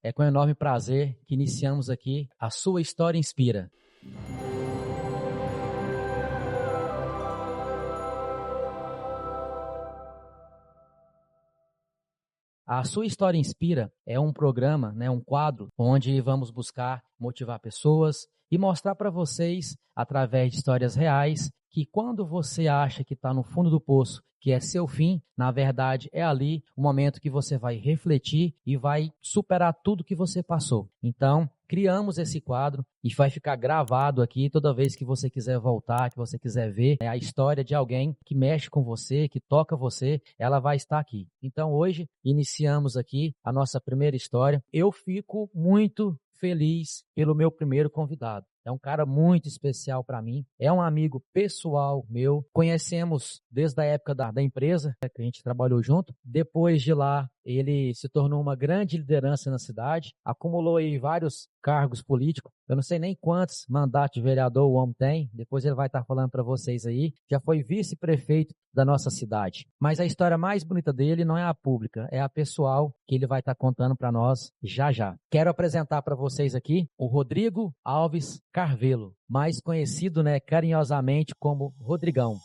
É com enorme prazer que iniciamos aqui A Sua História Inspira. A Sua História Inspira é um programa, um quadro, onde vamos buscar motivar pessoas e mostrar para vocês, através de histórias reais, que quando você acha que está no fundo do poço, que é seu fim, na verdade é ali o momento que você vai refletir e vai superar tudo que você passou. Então, criamos esse quadro e vai ficar gravado aqui toda vez que você quiser voltar, que você quiser ver a história de alguém que mexe com você, que toca você, ela vai estar aqui. Então, hoje, iniciamos aqui a nossa primeira história. Eu fico muito feliz pelo meu primeiro convidado. É um cara muito especial para mim, é um amigo pessoal meu, conhecemos desde a época da empresa, que a gente trabalhou junto. Depois de lá, ele se tornou uma grande liderança na cidade, acumulou aí vários cargos políticos, eu não sei nem quantos mandatos de vereador o homem tem, depois ele vai estar falando para vocês aí, já foi vice-prefeito da nossa cidade. Mas a história mais bonita dele não é a pública, é a pessoal que ele vai estar contando para nós já já. Quero apresentar para vocês aqui o Rodrigo Alves Carvelo, mais conhecido carinhosamente como Rodrigão.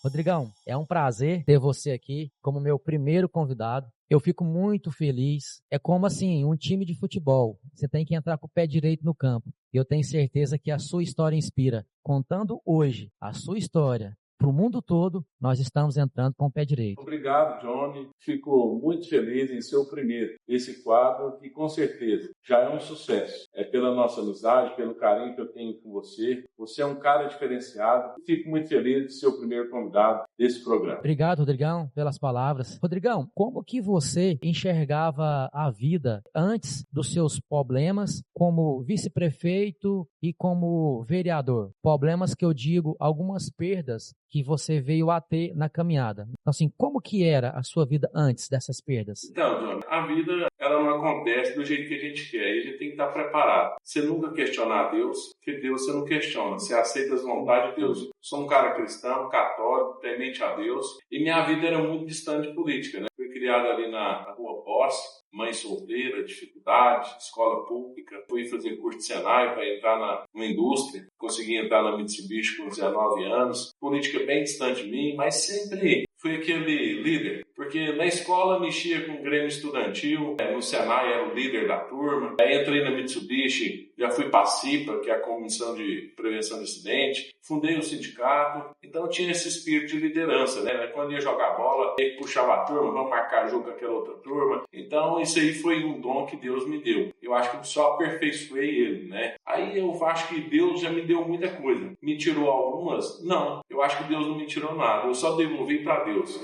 Rodrigão, é um prazer ter você aqui como meu primeiro convidado. Eu fico muito feliz. É como assim, um time de futebol. Você tem que entrar com o pé direito no campo. E eu tenho certeza que a sua história inspira. Contando hoje a sua história para o mundo todo, nós estamos entrando com o pé direito. Obrigado, Johnny. Fico muito feliz em ser o primeiro. Esse quadro, que com certeza já é um sucesso. É pela nossa amizade, pelo carinho que eu tenho com você. Você é um cara diferenciado. Fico muito feliz de ser o primeiro convidado desse programa. Obrigado, Rodrigão, pelas palavras. Rodrigão, como que você enxergava a vida antes dos seus problemas como vice-prefeito e como vereador? Problemas que eu digo, algumas perdas que você veio a ter na caminhada. Então, assim, como que era a sua vida antes dessas perdas? Então, Johnny, a vida, ela não acontece do jeito que a gente quer. E a gente tem que estar preparado. Você nunca questionar Deus, porque Deus você não questiona. Você aceita as vontades de Deus. Sou um cara cristão, católico, temente a Deus. E minha vida era muito distante de política, Fui criado ali na Rua Posse. Mãe solteira, dificuldade, escola pública. Fui fazer curso de Senai para entrar numa indústria. Consegui entrar na Mitsubishi com 19 anos. Política bem distante de mim, mas sempre fui aquele líder. Porque na escola mexia com o Grêmio Estudantil, no Senai era o líder da turma. Aí entrei na Mitsubishi, já fui para a CIPA, que é a Comissão de Prevenção de Acidente. Fundei o sindicato, então tinha esse espírito de liderança, Quando ia jogar bola, ele puxava a turma, vamos marcar jogo com aquela outra turma. Então isso aí foi um dom que Deus me deu. Eu acho que eu só aperfeiçoei ele, Aí eu acho que Deus já me deu muita coisa. Me tirou algumas? Não, eu acho que Deus não me tirou nada. Eu só devolvi para Deus.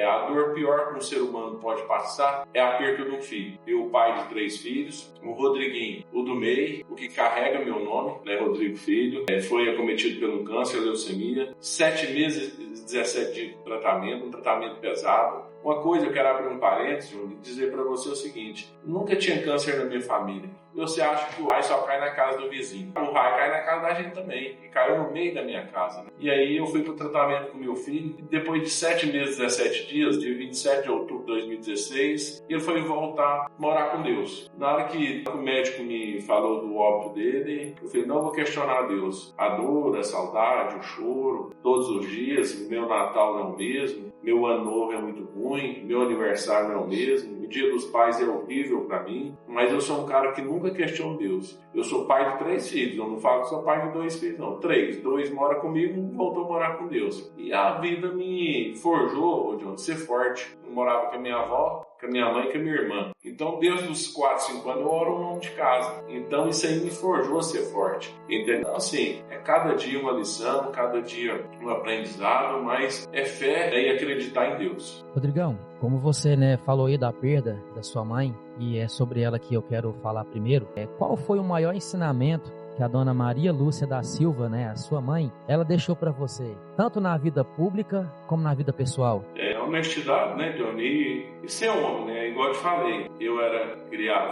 A dor pior que um ser humano pode passar é a perda de um filho. Eu, pai de 3 filhos, o Rodriguinho, o do meio, o que carrega meu nome, Rodrigo Filho, foi acometido pelo câncer, leucemia, 7 meses e 17 dias de tratamento, um tratamento pesado. Uma coisa, eu quero abrir um parênteses, e dizer para você o seguinte: nunca tinha câncer na minha família. Você acha que o raio só cai na casa do vizinho. O raio cai na casa da gente também, e caiu no meio da minha casa. E aí eu fui para o tratamento com meu filho, e depois de 7 meses e 17 dias, dia 27 de outubro de 2016, ele foi voltar a morar com Deus. Na hora que o médico me falou do óbito dele, eu falei, não vou questionar Deus. A dor, a saudade, o choro, todos os dias, meu Natal não é o mesmo, meu ano novo é muito ruim, meu aniversário não é o mesmo, o dia dos pais é horrível para mim, mas eu sou um cara que nunca questiona Deus. Eu sou pai de 3 filhos, eu não falo que sou pai de 2 filhos, não. 3. 2 moram comigo, um voltou a morar com Deus. E a vida me forjou, John, ser forte. Eu morava com a minha avó, com a minha mãe e com a minha irmã. Então, desde os 4, 5 anos, eu oro o nome de casa. Então, isso aí me forjou a ser forte. Entendeu? Então, assim, é cada dia uma lição, cada dia um aprendizado, mas é fé e acreditar em Deus. Rodrigão, como você falou aí da perda da sua mãe, e é sobre ela que eu quero falar primeiro, qual foi o maior ensinamento que a dona Maria Lúcia da Silva, a sua mãe, ela deixou para você, tanto na vida pública como na vida pessoal? É honestidade, né, Johnny? E ser homem, né? Igual eu te falei,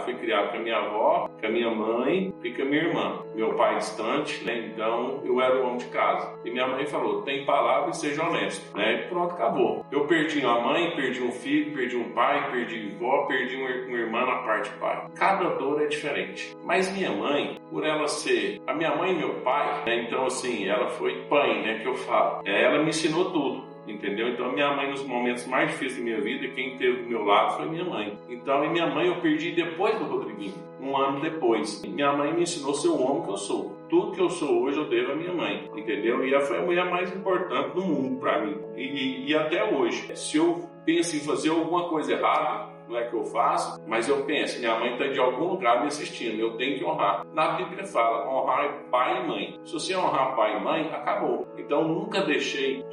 fui criado com a minha avó, com a minha mãe e com a minha irmã. Meu pai distante, né? Então eu era o homem de casa. E minha mãe falou, tem palavra e seja honesto, né? E pronto, acabou. Eu perdi uma mãe, perdi um filho, perdi um pai, perdi avó, perdi uma irmã na parte de pai. Cada dor é diferente. Mas minha mãe, por ela ser a minha mãe e meu pai, né? Então assim, ela foi pai, né? Que eu falo. Ela me ensinou tudo. Entendeu? Então, minha mãe, nos momentos mais difíceis da minha vida, quem esteve do meu lado foi minha mãe. Então, e minha mãe eu perdi depois do Rodriguinho, um ano depois. Minha mãe me ensinou a ser o homem que eu sou. Tudo que eu sou hoje eu devo à minha mãe, entendeu? E ela foi a mulher mais importante do mundo para mim. E até hoje, se eu penso em fazer alguma coisa errada, não é que eu faço, mas eu penso, minha mãe está de algum lugar me assistindo, eu tenho que honrar. Na Bíblia fala, honrar pai e mãe. Se você honrar pai e mãe, acabou. Então, nunca deixei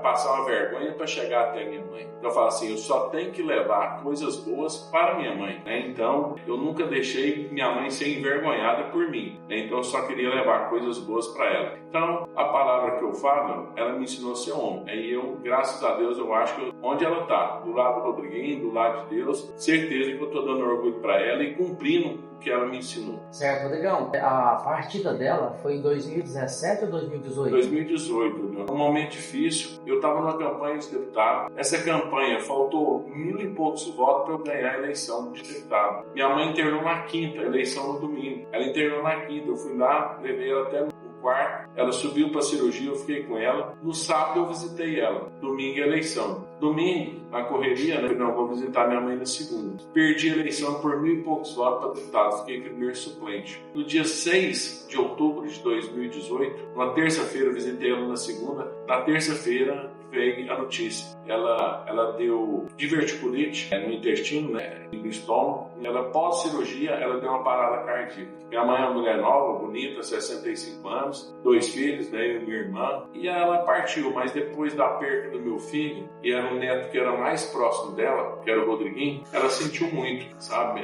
passar uma vergonha para chegar até minha mãe. Então, eu falo assim, eu só tenho que levar coisas boas para minha mãe, né? Então, eu nunca deixei minha mãe ser envergonhada por mim, né? Então, eu só queria levar coisas boas para ela. Então, a palavra que eu falo, ela me ensinou a ser homem. E eu, graças a Deus, eu acho que onde ela está, do lado do Rodriguinho, do lado de Deus, certeza que eu estou dando orgulho para ela e cumprindo o que ela me ensinou. Certo, Rodrigão. A partida dela foi em 2017 ou 2018? 2018, um momento difícil. Eu estava numa campanha de deputado. Essa campanha faltou 1.000 e poucos votos para eu ganhar a eleição de deputado. Minha mãe internou na quinta, a eleição no domingo. Ela internou na quinta, eu fui lá, levei ela até quarto, ela subiu para cirurgia, eu fiquei com ela. No sábado eu visitei ela, domingo a eleição. Domingo, na correria, né? Não, vou visitar minha mãe na segunda. Perdi a eleição por 1.000 e poucos votos para deputado, fiquei primeiro suplente. No dia 6 de outubro de 2018, numa terça-feira, eu visitei ela na segunda. Na terça-feira, veio a notícia. Ela deu diverticulite no intestino, né, no estômago. Ela, pós-cirurgia, ela deu uma parada cardíaca. Minha mãe é uma mulher nova, bonita, 65 anos, 2 filhos, né, eu e minha irmã. E ela partiu, mas depois da perda do meu filho, e era um neto que era mais próximo dela, que era o Rodriguinho, ela sentiu muito, sabe?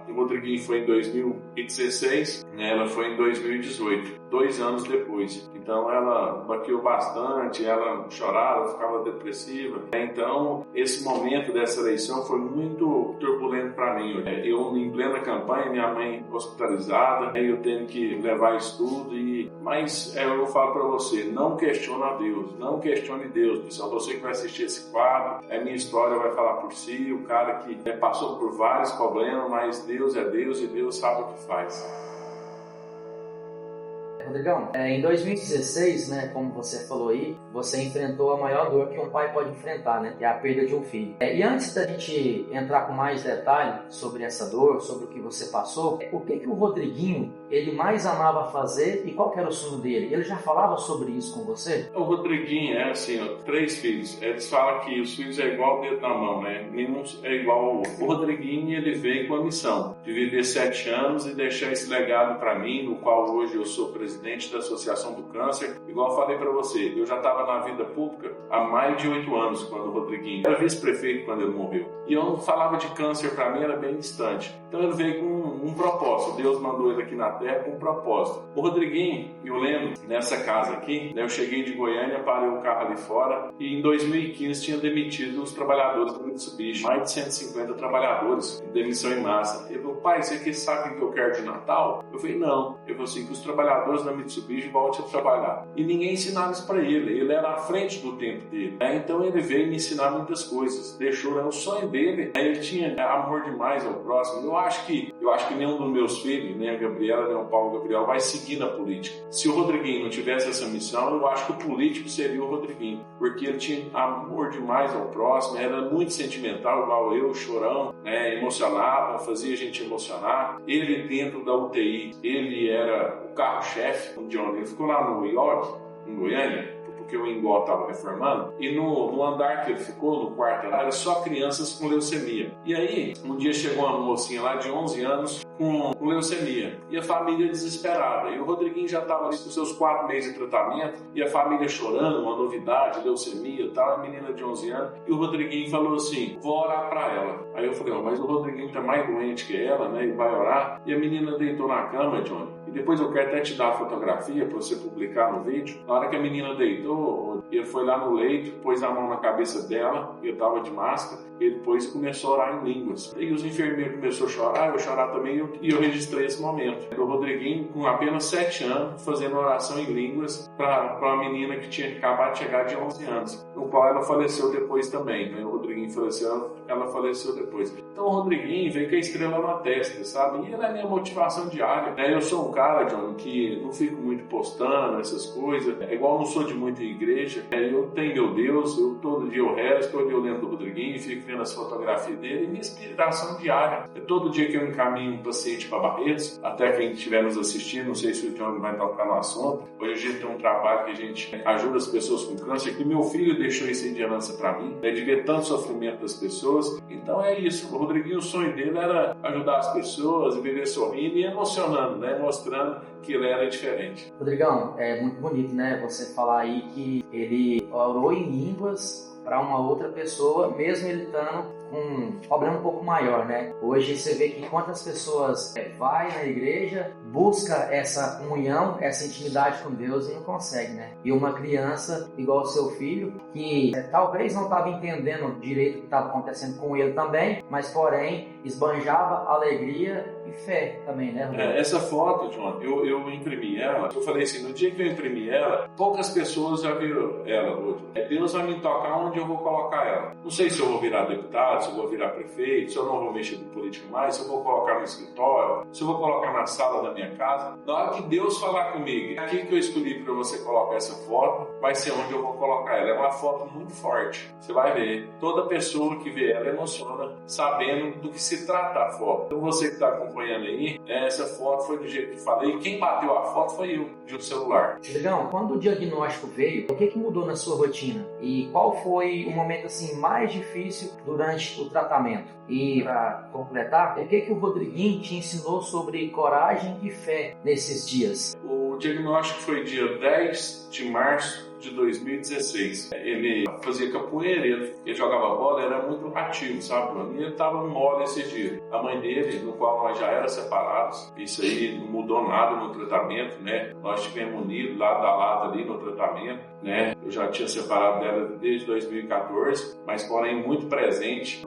O Rodriguinho foi em 2016, né, ela foi em 2018, 2 anos depois. Então ela baqueou bastante, ela chorava, ficava depressiva. Então esse momento dessa eleição foi muito turbulento para mim. Eu em plena campanha, minha mãe hospitalizada, eu tendo que levar isso tudo. Mas eu falo para você, não questione a Deus, não questione Deus, pessoal. Você que vai assistir esse quadro, a minha história vai falar por si, o cara que passou por vários problemas, mas Deus é Deus e Deus sabe o que faz. Rodrigão, em 2016, né, como você falou aí, você enfrentou a maior dor que um pai pode enfrentar, né, que é a perda de um filho. E antes da gente entrar com mais detalhe sobre essa dor, sobre o que você passou, o que o Rodriguinho ele mais amava fazer e qual que era o sonho dele? Ele já falava sobre isso com você? O Rodriguinho é assim, 3 filhos. Eles falam que os filhos é igual o dedo na mão, né? Nenhum é igual o Rodriguinho. Ele veio com a missão de viver 7 anos e deixar esse legado para mim, no qual hoje eu sou presidente da Associação do Câncer. Igual eu falei para você, eu já estava na vida pública há mais de 8 anos quando o Rodriguinho era vice-prefeito quando ele morreu. E eu não falava de câncer, para mim era bem distante. Então ele veio com um propósito. Deus mandou ele aqui na Terra com um propósito. O Rodriguinho, eu lembro, nessa casa aqui, né, eu cheguei de Goiânia, parei o carro ali fora e em 2015 tinha demitido os trabalhadores do Mitsubishi. Mais de 150 trabalhadores, demissão em massa. Ele falou, pai, você aqui sabe o que eu quero de Natal? Eu falei, não. Eu falei assim, que os trabalhadores da Mitsubishi voltem a trabalhar. E ninguém ensinava isso para ele. Ele era à frente do tempo dele. Então ele veio me ensinar muitas coisas. Deixou, o sonho dele. Ele tinha amor demais ao próximo. Eu acho que nenhum dos meus filhos, nem a Gabriela, nem o Paulo Gabriel, vai seguir na política. Se o Rodriguinho não tivesse essa missão, eu acho que o político seria o Rodriguinho. Porque ele tinha amor demais ao próximo, era muito sentimental, igual eu, chorão, né, emocionava, fazia a gente emocionar. Ele dentro da UTI, ele era o carro-chefe, onde ele ficou lá no York, em Goiânia, porque o Ingó estava reformando, e no andar que ele ficou, no quarto lá, era só crianças com leucemia. E aí, um dia chegou uma mocinha lá de 11 anos com leucemia, e a família desesperada. E o Rodriguinho já estava ali com seus 4 meses de tratamento, e a família chorando, uma novidade, leucemia e tal, a menina de 11 anos, e o Rodriguinho falou assim, vou orar para ela. Aí eu falei, mas o Rodriguinho está mais doente que ela, né, e vai orar. E a menina deitou na cama, Johnny, e depois eu quero até te dar a fotografia para você publicar no vídeo. Na hora que a menina deitou, ele foi lá no leito, pôs a mão na cabeça dela, eu estava de máscara, e depois começou a orar em línguas. E os enfermeiros começaram a chorar, eu chorar também, e eu registrei esse momento. O Rodriguinho, com apenas 7 anos, fazendo oração em línguas para uma menina que tinha acabado de chegar de 11 anos, no qual ela faleceu depois também, né? O Rodriguinho faleceu, ela faleceu depois. Então o Rodriguinho veio com a estrela na testa, sabe? E ela é a minha motivação diária, né? Eu sou um cara, John, que não fico muito postando essas coisas, é igual eu não sou de muita igreja, né? Eu tenho meu Deus, todo dia eu rezo, todo dia eu lembro do Rodriguinho, fico vendo as fotografias dele, e minha inspiração diária. É todo dia que eu encaminho um paciente para Barretos, até quem estiver nos assistindo, não sei se o John vai tocar no assunto, hoje a gente tem um trabalho que a gente ajuda as pessoas com câncer, que meu filho deixou isso de herança para mim, né, de ver tanto sofrimento das pessoas. Então é isso, o Rodriguinho, o sonho dele era ajudar as pessoas, viver sorrindo e emocionando, né, mostrando que ele era diferente. Rodrigão, é muito bonito, né, você falar aí que ele orou em línguas para uma outra pessoa, mesmo ele estando com um problema um pouco maior, né? Hoje você vê que quantas pessoas vai na igreja, busca essa comunhão, essa intimidade com Deus e não consegue, né? E uma criança igual o seu filho, que talvez não estava entendendo direito o que estava acontecendo com ele também, mas porém esbanjava alegria e fé também, né, Rodrigo? Essa foto, John, eu imprimi ela, eu falei assim, no dia que eu imprimi ela, poucas pessoas já viram ela hoje. Deus vai me tocar onde eu vou colocar ela. Não sei se eu vou virar deputado, se eu vou virar prefeito, se eu não vou mexer com política mais, se eu vou colocar no escritório, se eu vou colocar na sala da minha casa. Na hora que Deus falar comigo, aqui que eu escolhi para você colocar essa foto, vai ser onde eu vou colocar ela. É uma foto muito forte. Você vai ver, toda pessoa que vê ela emociona, sabendo do que se trata a foto. Então você que está acompanhando aí, essa foto foi do jeito que falei, quem bateu a foto foi eu, de um celular. Rodrigão, quando o diagnóstico veio, o que mudou na sua rotina? E qual foi o momento assim mais difícil durante o tratamento? E para completar, o que o Rodriguinho te ensinou sobre coragem e fé nesses dias? O diagnóstico foi dia 10 de março de 2016. Ele fazia capoeira, ele jogava bola, era muito ativo, sabe? E ele estava mole esse dia. A mãe dele, no qual nós já éramos separados, isso aí não mudou nada no tratamento, né? Nós estivemos unidos lado a lado ali no tratamento, né? Eu já tinha separado dela desde 2014, mas porém muito presente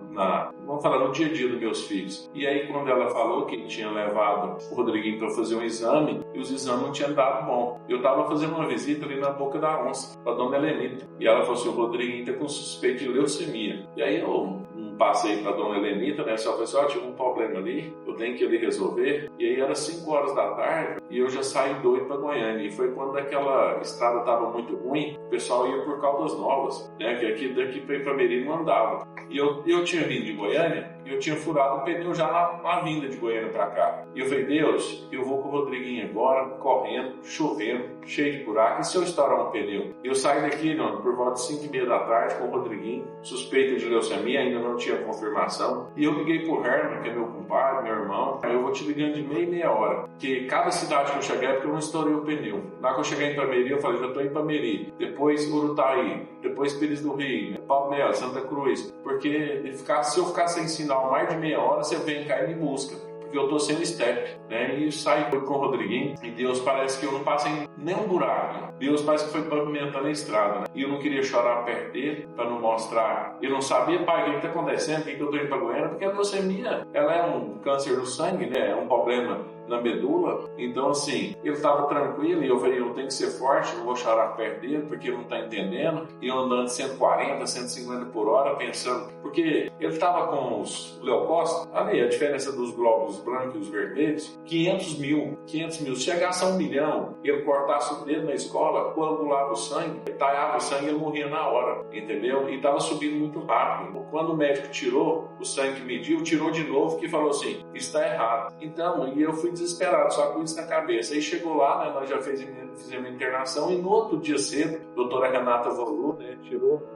vamos falar, no dia a dia dos meus filhos. E aí quando ela falou que tinha levado o Rodriguinho para fazer um exame, e os exames não tinham dado bom. Eu estava fazendo uma visita ali na Boca da Onça, para a dona Helenita. E ela falou assim, o Rodriguinho está com suspeita de leucemia. E aí eu passei para a dona Helenita, né? Só falei assim, tive um problema ali, eu tenho que ir resolver. E aí era 5 horas da tarde e eu já saí doido para Goiânia. E foi quando aquela estrada estava muito ruim, o pessoal ia por Caldas Novas, né? Que daqui para Ipameri não andava. E eu tinha vindo de Goiânia e eu tinha furado o pneu já na vinda de Goiânia para cá. E eu falei, Deus, eu vou com o Rodriguinho agora, correndo, chovendo, cheio de buraco, e se eu estourar um pneu? Eu saí daqui, por volta de 5h30 da tarde com o Rodriguinho, suspeita de leucemia, ainda não tinha confirmação. E eu liguei pro Herman, que é meu compadre, meu irmão, eu vou te ligando de meia hora, porque cada cidade que eu cheguei é porque eu não estourei o pneu. Na hora que eu cheguei em Ipameri, eu falei, já tô em Ipameri, depois Urutaí, depois Pires do Rio, Palmeiras, Santa Cruz, porque se eu ficar sem sinal mais de meia hora, você vem cá e me busca. Porque eu tô sem step, né? E saí com o Rodriguinho, e Deus parece que eu não passei nem um buraco. Deus parece que foi pavimentando a estrada, né? E eu não queria chorar perto dele, para não mostrar. Eu não sabia, pai, o que tá acontecendo, por que eu tô indo pra Goiânia? Porque a leucemia, ela é um câncer do sangue, né? É um problema na medula. Então, assim, ele estava tranquilo e eu falei, eu tenho que ser forte, não vou chorar perto dele, porque ele não está entendendo. E eu andando 140, 150 por hora, pensando, porque ele estava com os leucócitos, ali a diferença dos glóbulos brancos e os vermelhos, 500 mil. Se chegasse a 1 milhão, ele cortasse o dedo na escola, coagulava o sangue, talhava o sangue e ele morria na hora, entendeu? E estava subindo muito rápido. Quando o médico tirou o sangue que mediu, tirou de novo, que falou assim, está errado. Então, e eu fui desesperado, só com isso na cabeça. Aí chegou lá, né, nós já fizemos a internação, e no outro dia cedo, a doutora Renata Volu, né,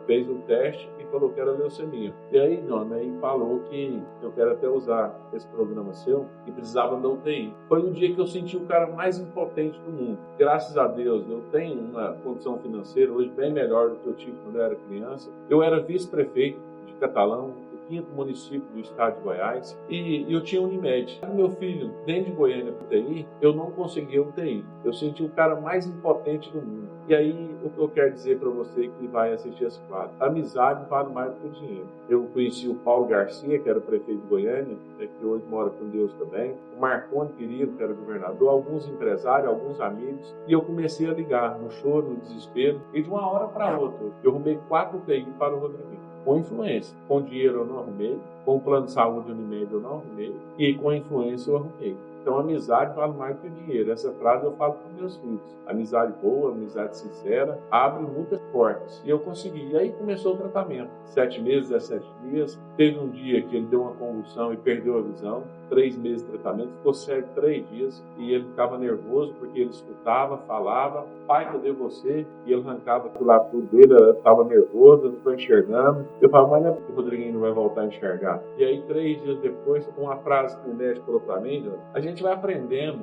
fez o teste e falou que era leucemia. E aí, dona, aí falou que eu quero até usar esse programa seu, que precisava da UTI. Foi no dia que eu senti o cara mais impotente do mundo. Graças a Deus, eu tenho uma condição financeira hoje bem melhor do que eu tive quando eu era criança. Eu era vice-prefeito de Catalão, 5º município do estado de Goiás, e eu tinha Unimed. Meu filho, dentro de Goiânia, UTI, eu não conseguia UTI. Eu senti o cara mais impotente do mundo. E aí, o que eu quero dizer para você que vai assistir esse quadro? Amizade vale mais do que o dinheiro. Eu conheci o Paulo Garcia, que era o prefeito de Goiânia, que hoje mora com Deus também, o Marconi Querido, que era governador, alguns empresários, alguns amigos, e eu comecei a ligar no choro, no desespero, e de uma hora para outra, eu arrumei 4 UTI para o Rodriguinho. Com influência. Com dinheiro eu não arrumei, com plano de saúde Unimed eu não arrumei, e com influência eu arrumei. Então, amizade vale mais do que dinheiro. Essa frase eu falo para meus filhos. Amizade boa, amizade sincera, abre muitas portas. E eu consegui. E aí começou o tratamento. 7 meses, 17 dias. Teve um dia que ele deu uma convulsão e perdeu a visão. 3 meses de tratamento. Ficou cego 3 dias. E ele ficava nervoso porque ele escutava, falava. Pai, cadê você? E ele arrancava aquilo lá tudo dele. Estava nervoso, não estou enxergando. Eu falava, mas não é porque o Rodriguinho não vai voltar a enxergar. E aí, 3 dias depois, uma frase que o médico falou para mim, a gente vai aprendendo.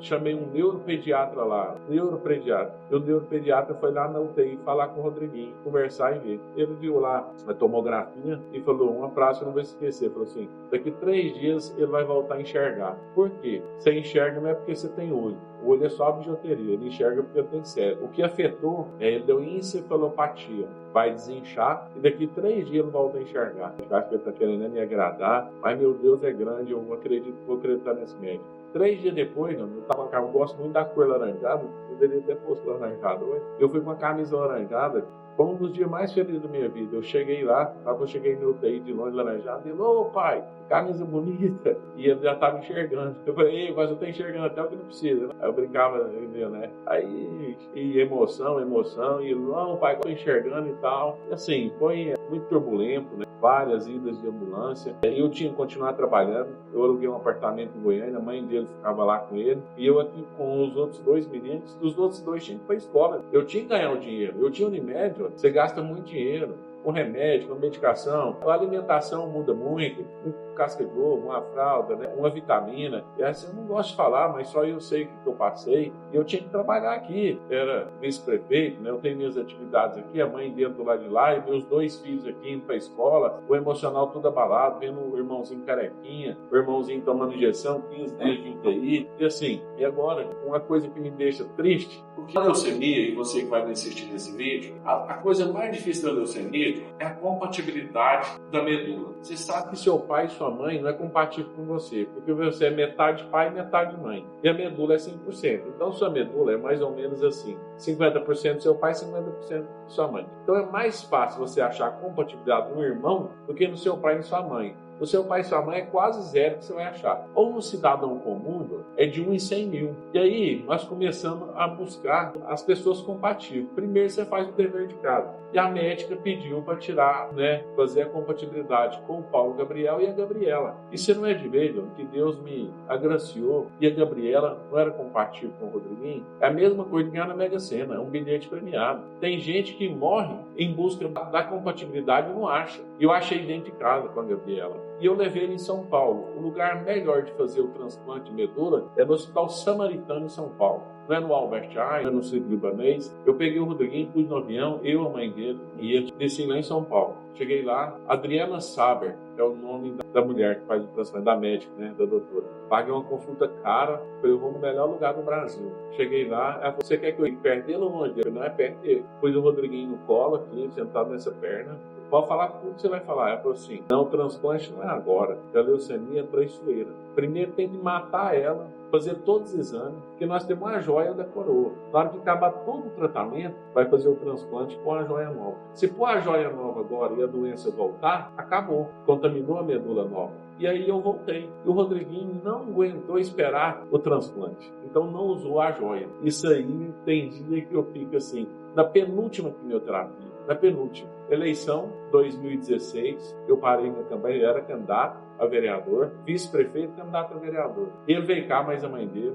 Chamei um neuropediatra lá, neuropediatra. E o neuropediatra foi lá na UTI falar com o Rodriguinho, conversar e ver. Ele viu lá a tomografia e falou uma frase que eu não vou esquecer. Falou assim, daqui 3 dias ele vai voltar a enxergar. Por quê? Você enxerga não é porque você tem olho. O olho é só a bijuteria, ele enxerga porque ele tem cérebro. O que afetou ele deu encefalopatia. Vai desinchar e daqui 3 dias ele volta a enxergar. Eu acho que ele está querendo me agradar, mas meu Deus é grande, eu acredito que vou acreditar nesse médico. 3 dias depois, eu gosto muito da cor laranjada, eu deveria ter posto laranjada hoje. Eu fui com uma camisa laranjada, foi um dos dias mais felizes da minha vida. Eu cheguei lá, eu cheguei no UTI de longe laranjado, e ele, ô pai, camisa bonita, e ele já estava enxergando. Eu falei, mas eu estou enxergando até o que não precisa. Aí eu brincava, né? Aí, e emoção, e ele, não, pai, estou enxergando e tal. E assim, foi muito turbulento, né? Várias idas de ambulância. Eu tinha que continuar trabalhando. Eu aluguei um apartamento em Goiânia, a mãe dele ficava lá com ele, e eu aqui com os outros 2 meninos. Os outros 2 tinham que ir para a escola. Eu tinha que ganhar o dinheiro. Eu tinha Unimed, você gasta muito dinheiro. Com remédio, com medicação, a alimentação muda muito, um casca de ovo, uma fralda, né? Uma vitamina. E assim, eu não gosto de falar, mas só eu sei o que eu passei. E eu tinha que trabalhar aqui. Era vice-prefeito, né? Eu tenho minhas atividades aqui, a mãe dentro do lado de lá, e meus 2 filhos aqui indo para a escola, o emocional tudo abalado, vendo o irmãozinho carequinha, o irmãozinho tomando injeção, 15 dias de UTI. E assim, e agora, uma coisa que me deixa triste, porque a leucemia, e você que vai me assistir nesse vídeo, a coisa mais difícil da leucemia é a compatibilidade da medula. Você sabe que seu pai e sua mãe não é compatível com você, porque você é metade pai e metade mãe. E a medula é 100%. Então, sua medula é mais ou menos assim. 50% do seu pai, 50% da sua mãe. Então, é mais fácil você achar compatibilidade no irmão do que no seu pai e sua mãe. O seu pai e sua mãe é quase zero que você vai achar. Ou no cidadão comum, é de 1 em 100 mil. E aí, nós começamos a buscar as pessoas compatíveis. Primeiro, você faz o dever de casa. E a médica pediu para tirar, né, fazer a compatibilidade com o Paulo Gabriel e a Gabriela. Isso não é de medo, que Deus me agraciou. E a Gabriela não era compatível com o Rodriguinho. É a mesma coisa de ganhar na Mega Sena, é um bilhete premiado. Tem gente que morre em busca da compatibilidade e não acha. E eu achei dentro de casa com a Gabriela. E eu levei ele em São Paulo. O lugar melhor de fazer o transplante de medula é no Hospital Samaritano em São Paulo. Não é no Albert Einstein, não é no Centro Libanês. Eu peguei o Rodriguinho, pus no avião, eu, a mãe dele, e ele desci lá em São Paulo. Cheguei lá, Adriana Saber é o nome da mulher que faz o transplante, da médica, né, da doutora. Paguei uma consulta cara, eu vou no melhor lugar do Brasil. Cheguei lá, ela falou, você quer que eu ir perto dele ou longe dele? Não é perto dele. Pus o Rodriguinho no colo aqui, sentado nessa perna. Pode falar tudo que você vai falar. Ela falou assim, não, o transplante não é agora. A leucemia é traiçoeira. Primeiro tem que matar ela, fazer todos os exames, porque nós temos uma joia da coroa. Na hora que acabar todo o tratamento, vai fazer o transplante com a joia nova. Se pôr a joia nova agora e a doença voltar, acabou. Contaminou a medula nova. E aí eu voltei. E o Rodriguinho não aguentou esperar o transplante. Então não usou a joia. Isso aí tem dia que eu fico assim, na penúltima quimioterapia. Na penúltima. Eleição 2016, eu parei na campanha, eu era candidato a vereador, vice-prefeito, candidato a vereador. Ele veio cá, mas a mãe dele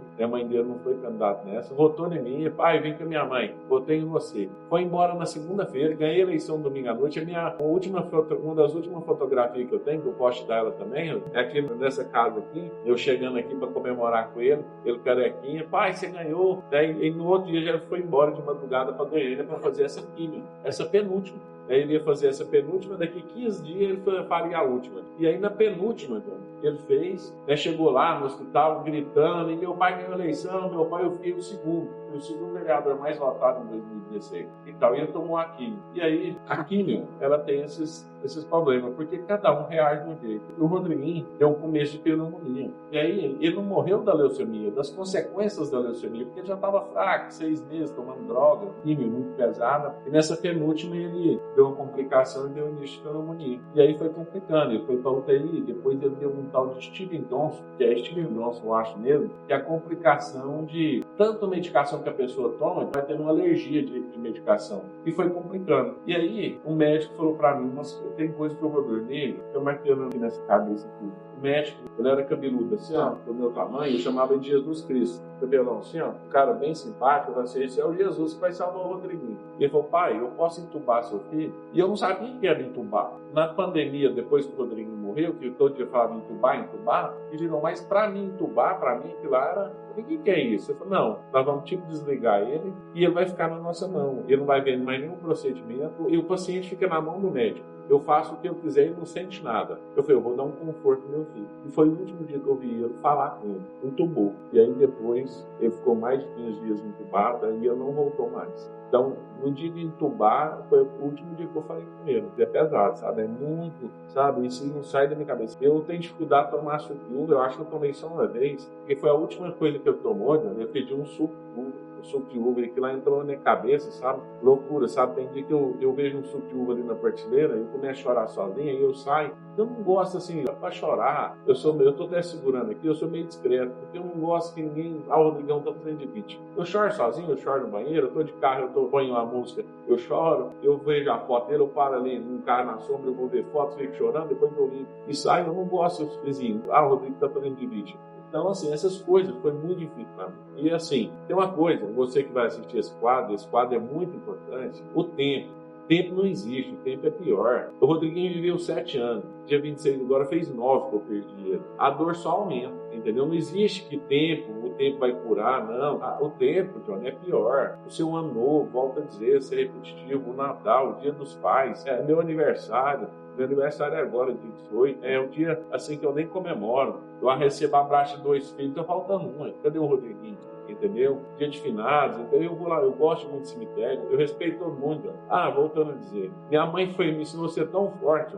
não foi candidato nessa, votou em mim, pai, vem com a minha mãe, votei em você. Foi embora na segunda-feira, ganhei a eleição domingo à noite, uma das últimas fotografias que eu tenho, que eu posso dar ela também, é aqui nessa casa aqui, eu chegando aqui para comemorar com ele carequinha, pai, você ganhou. E no outro dia já foi embora de madrugada para Goiânia para fazer essa quimio, essa penúltima. Aí ele ia fazer essa penúltima, daqui 15 dias ele faria a última. E aí na penúltima, ele fez, chegou lá no hospital gritando, e meu pai ganhou a eleição, meu pai eu fiquei o segundo vereador mais votado em 2016. E tal, e ele tomou a químio. E aí, a químio, ela tem esses problemas, porque cada um reage de um jeito. O Rodriguinho deu um começo de pneumonia. E aí, ele não morreu da leucemia, das consequências da leucemia, porque ele já estava fraco, 6 meses, tomando droga, químio muito pesada. E nessa penúltima, ele deu uma complicação e deu início de pneumonia. E aí foi complicando, ele foi para UTI, depois ele deu um tal de Steven Johnson, que é Steven Johnson, eu acho mesmo, que é a complicação de tanto medicação que a pessoa toma, vai tendo uma alergia de medicação. E foi complicando. E aí, um médico falou para mim, mas tem coisa que eu vou dormir, eu marquei aqui nessa cabeça aqui. O médico, ele era cabeludo assim, ó, do meu tamanho, eu chamava de Jesus Cristo. Cabelão assim, ó, um cara bem simpático, eu falei assim, esse é o Jesus que vai salvar o Rodriguinho. E ele falou, pai, eu posso entubar seu filho? E eu não sabia que era entubar. Na pandemia, depois que o Rodriguinho morreu, que todo dia falava entubar, e virou, mas para mim entubar, para mim aquilo lá era, o que é isso? Eu falei, não, nós vamos tipo desligar ele e ele vai ficar na nossa mão. Ele não vai ver mais nenhum procedimento e o paciente fica na mão do médico. Eu faço o que eu quiser e não sente nada. Eu falei, eu vou dar um conforto ao meu filho. E foi o último dia que eu vi ele falar com ele. Entubou. E aí depois, ele ficou mais de 15 dias entubado e ele não voltou mais. Então, no dia de entubar, foi o último dia que eu falei com ele. É pesado, sabe? É muito, sabe? Isso não sai da minha cabeça. Eu tenho dificuldade de tomar suco de uva. Eu acho que eu tomei só uma vez. Porque foi a última coisa que eu tomou, né? Eu pedi um suco de uva. O suco de uva que lá entrou na minha cabeça, sabe? Loucura, sabe? Tem dia que eu vejo um suco de uva ali na prateleira, eu começo a chorar sozinho, aí eu saio. Eu não gosto assim, pra chorar. Eu tô até segurando aqui, eu sou meio discreto, porque eu não gosto que ninguém. Ah, o Rodrigão tá fazendo de vítima. Eu choro sozinho, eu choro no banheiro, eu tô de carro, ponho uma música, eu choro, eu vejo a foto dele, eu paro ali num carro na sombra, eu vou ver fotos, fico chorando, depois eu limpo e saio. Eu não gosto assim, ah, o Rodrigo tá fazendo de vítima. Então, assim, essas coisas foi muito difícil para mim. E, assim, tem uma coisa, você que vai assistir esse quadro é muito importante, o tempo. O tempo não existe, o tempo é pior. O Rodriguinho viveu 7 anos, dia 26 agora fez 9 que eu perdi ele. A dor só aumenta, entendeu? Não existe que o tempo vai curar, não. O tempo, Johnny, é pior. O seu ano novo, volta a dizer, ser repetitivo, o Natal, o dia dos pais, meu aniversário. Meu aniversário é agora, dia 18. É um dia assim que eu nem comemoro. Eu recebo abraço de 2 filhos, tá faltando um. Cadê o Rodriguinho? Entendeu? Dia de finados. Então eu vou lá, eu gosto muito de cemitério, eu respeito todo mundo. Voltando a dizer, minha mãe me ensinou a ser tão forte,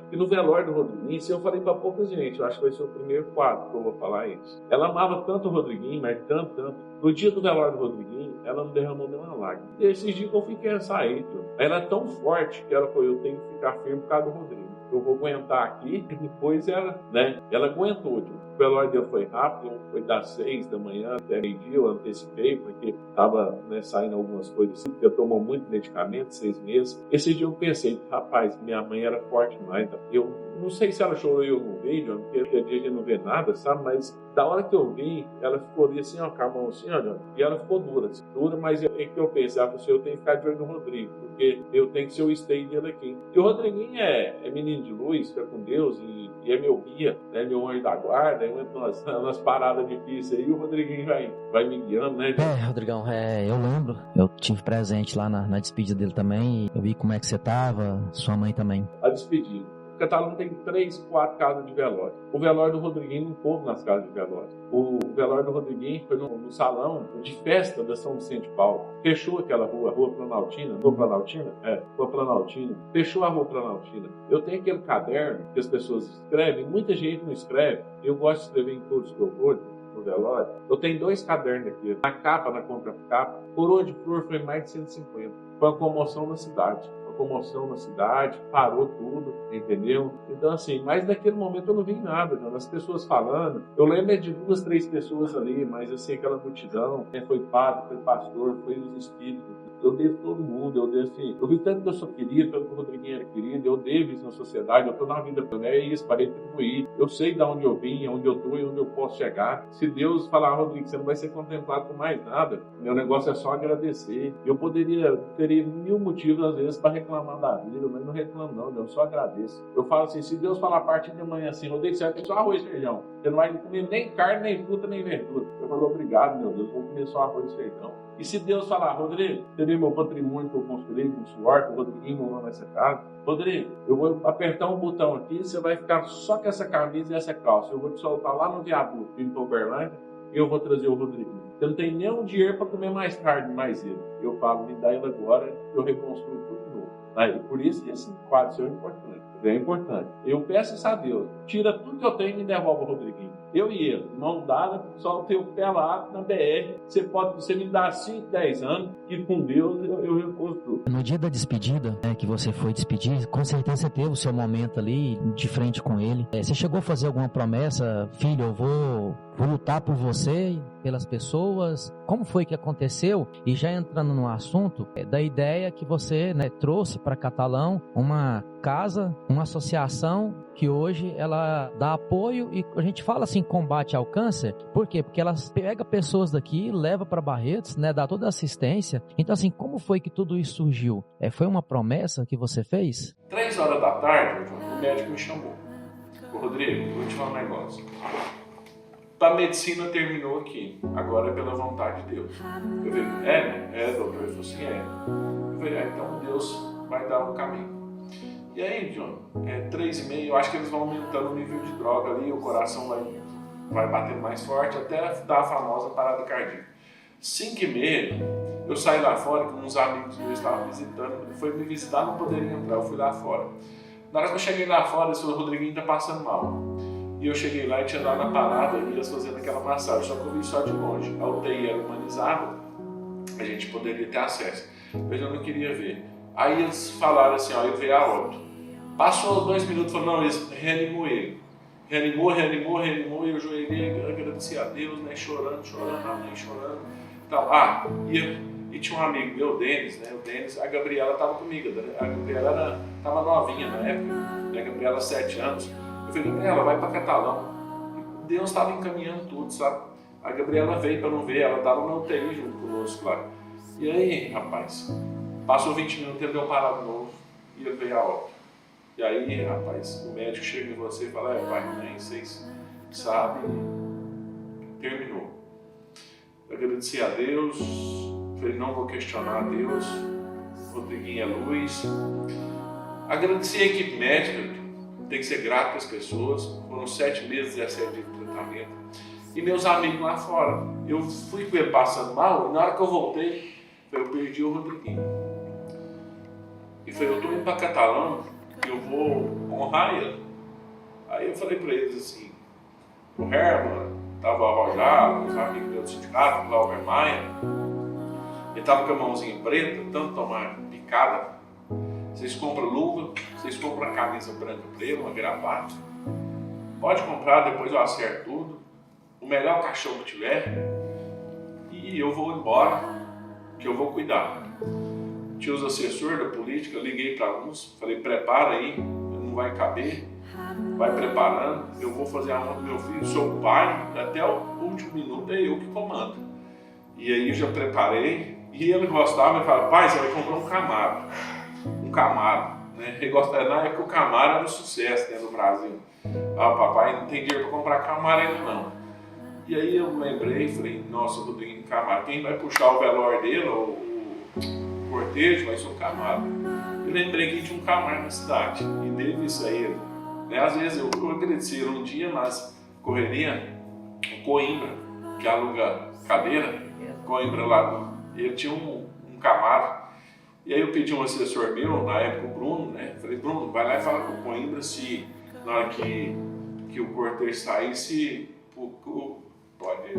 que no velório do Rodriguinho, eu falei pra pouca gente, eu acho que vai ser o primeiro quadro que eu vou falar isso. Ela amava tanto o Rodriguinho, mas tanto. No dia do velório do Rodriguinho, ela não derramou nenhuma lágrima. E esses dias que eu fiquei a sair, ela é tão forte que ela falou, eu tenho que ficar firme por causa do Rodrigo. Eu vou aguentar aqui, e depois ela aguentou. O velório dele foi rápido, foi das 6 da manhã até meio-dia, eu antecipei, porque estava saindo algumas coisas assim, porque eu tomo muito medicamento, 6 meses. Esse dia eu pensei, rapaz, minha mãe era forte demais. Eu não sei se ela chorou e eu não vi, porque aquele dia a gente não vê nada, sabe? Mas da hora que eu vi, ela ficou ali assim, ó, com a mão assim, ó, e ela ficou dura, mas é que eu pensei, ela falou assim, eu tenho que ficar de olho no Rodrigo, porque eu tenho que ser o stay dele aqui. E o Rodriguinho é menino de luz, fica com Deus, e é meu guia, né, meu anjo da guarda, eu entro nas paradas difíceis aí, o Rodriguinho vai me guiando, né? Rodrigão, eu lembro, eu tive presente lá na despedida dele também, e eu vi como é que você tava, sua mãe também. A despedida. Catalão tem 3, 4 casas de velório. O velório do Rodriguinho não pôde nas casas de velório. O velório do Rodriguinho foi no salão de festa da São Vicente de Paulo. Fechou aquela rua Planaltina. Rua Planaltina. Fechou a Rua Planaltina. Eu tenho aquele caderno que as pessoas escrevem, muita gente não escreve. Eu gosto de escrever em todos os horrores. No velório. Eu tenho 2 cadernos aqui. Na capa, na contracapa, coroa de flor foi mais de 150. Foi uma comoção na cidade. Parou tudo, entendeu? Então, assim, mas naquele momento eu não vi nada, as pessoas falando. Eu lembro de 2, 3 pessoas ali, mas eu sei aquela multidão, foi padre, foi pastor, foi os espíritos. Eu devo todo mundo, eu vi tanto que eu sou querido, tanto que o Rodriguinho era querido, eu devo isso na sociedade, eu estou na vida, é isso, para retribuir. Eu sei de onde eu vim, onde eu estou e onde eu posso chegar. Se Deus falar, Rodrigo, você não vai ser contemplado por mais nada, meu negócio é só agradecer. Eu teria 1000 motivos às vezes para reclamar da vida, mas não reclamo não, eu só agradeço. Eu falo assim, se Deus falar a partir de amanhã assim, Rodrigo, você vai ter só arroz e feijão, você não vai comer nem carne, nem fruta, nem verdura. Eu falo, obrigado, meu Deus, vou comer só arroz e feijão. E se Deus falar, Rodrigo, você vê meu patrimônio que eu construí com suor, que o Rodriguinho morou nessa casa. Rodrigo, eu vou apertar um botão aqui, você vai ficar só com essa camisa e essa calça. Eu vou te soltar lá no viaduto, em Uberlândia, e eu vou trazer o Rodriguinho. Eu não tenho nenhum dinheiro para comer mais carne, mais ele. Eu falo, me dá ele agora, eu reconstruo tudo de novo. Aí, por isso que esse quadro seu é importante. É importante. Eu peço isso a Deus. Tira tudo que eu tenho e me devolve o Rodriguinho. Eu e ele, mão dada, só o teu pé lá na BR. Você me dá 5, 10 anos e com Deus eu reconstruo. No dia da despedida, que você foi despedir, com certeza você teve o seu momento ali de frente com ele. Você chegou a fazer alguma promessa? Filho, eu vou lutar por você, pelas pessoas. Como foi que aconteceu? E já entrando no assunto da ideia que você trouxe para Catalão uma casa, uma associação que hoje ela dá apoio e a gente fala assim, combate ao câncer. Por quê? Porque ela pega pessoas daqui, leva para Barretos, dá toda a assistência. Então assim, como foi que tudo isso surgiu? Foi uma promessa que você fez? 3 horas da tarde, o médico me chamou. Ô Rodrigo, vou te falar um negócio. A medicina terminou aqui, agora é pela vontade de Deus. Eu falei, doutor? Ele falou assim, Eu falei, então Deus vai dar um caminho. E aí, John, 3,5, eu acho que eles vão aumentando o nível de droga ali, o coração vai batendo mais forte, até dar a famosa parada cardíaca. 5,5, eu saí lá fora, com uns amigos meus estavam visitando, ele foi me visitar, não poderia entrar, eu fui lá fora. Na hora que eu cheguei lá fora, o Rodriguinho tá passando mal. E eu cheguei lá e tinha lá na parada e eles fazendo aquela massagem, só que eu vi só de longe. A UTI era humanizada, a gente poderia ter acesso, mas eu não queria ver. Aí eles falaram assim, eu veio a óbito. Passou 2 minutos, falou, não, eles reanimou ele. Reanimou, e eu joelhei, agradeci a Deus, chorando, a mãe chorando. Tal. E tinha um amigo meu, o Denis, a Gabriela estava comigo, a Gabriela estava novinha na época, a Gabriela 7 anos. Eu falei, Gabriela, vai para Catalão. Deus estava encaminhando tudo, sabe? A Gabriela veio para não ver, ela estava na UTI junto conosco lá. E aí, rapaz, passou 20 minutos, ele deu parado de novo e ele veio a óbito. E aí, rapaz, o médico chega em você e fala, pai, nem vocês sabem, terminou. Eu agradeci a Deus, falei, não vou questionar a Deus, Rodriguinho é luz. Agradeci a equipe médica, tem que ser grato às pessoas, foram 7 meses, 17 dias de tratamento. E meus amigos lá fora, eu fui com ele passando mal, e na hora que eu voltei, eu perdi o Rodriguinho. E falei, eu estou indo para Catalão, eu vou honrar ele. Aí eu falei para eles assim, o Herman, estava arrojado, os amigos meus do sindicato, o Glauber Maia, ele estava com a mãozinha preta, tanto tomar picada. Vocês compram luva, vocês compram a camisa branca para ele, uma gravata. Pode comprar, depois eu acerto tudo. O melhor cachorro que tiver. E eu vou embora, que eu vou cuidar. Tinha os assessores da política, eu liguei para uns, falei, prepara aí, não vai caber. Vai preparando, eu vou fazer a mão do meu filho, sou pai, até o último minuto é eu que comando. E aí eu já preparei, e ele gostava, ele falava, pai, você vai comprar um Camaro, né? Ele gostava, na época o Camaro era um sucesso, no Brasil. Papai não tem dinheiro para comprar Camaro ainda não. E aí eu lembrei e falei, nossa, Rodriguinho Camaro, quem vai puxar o velório dele, o cortejo, vai ser o Camaro. Eu lembrei que tinha um Camaro na cidade, e dei isso a ele. Às vezes eu agradeci ele um dia, mas correria, o Coimbra, que aluga cadeira, Coimbra lá, ele tinha um Camaro. E aí eu pedi um assessor meu, na época o Bruno, falei, Bruno, vai lá e fala com o Coimbra se na hora que o cortejo sair, se pode...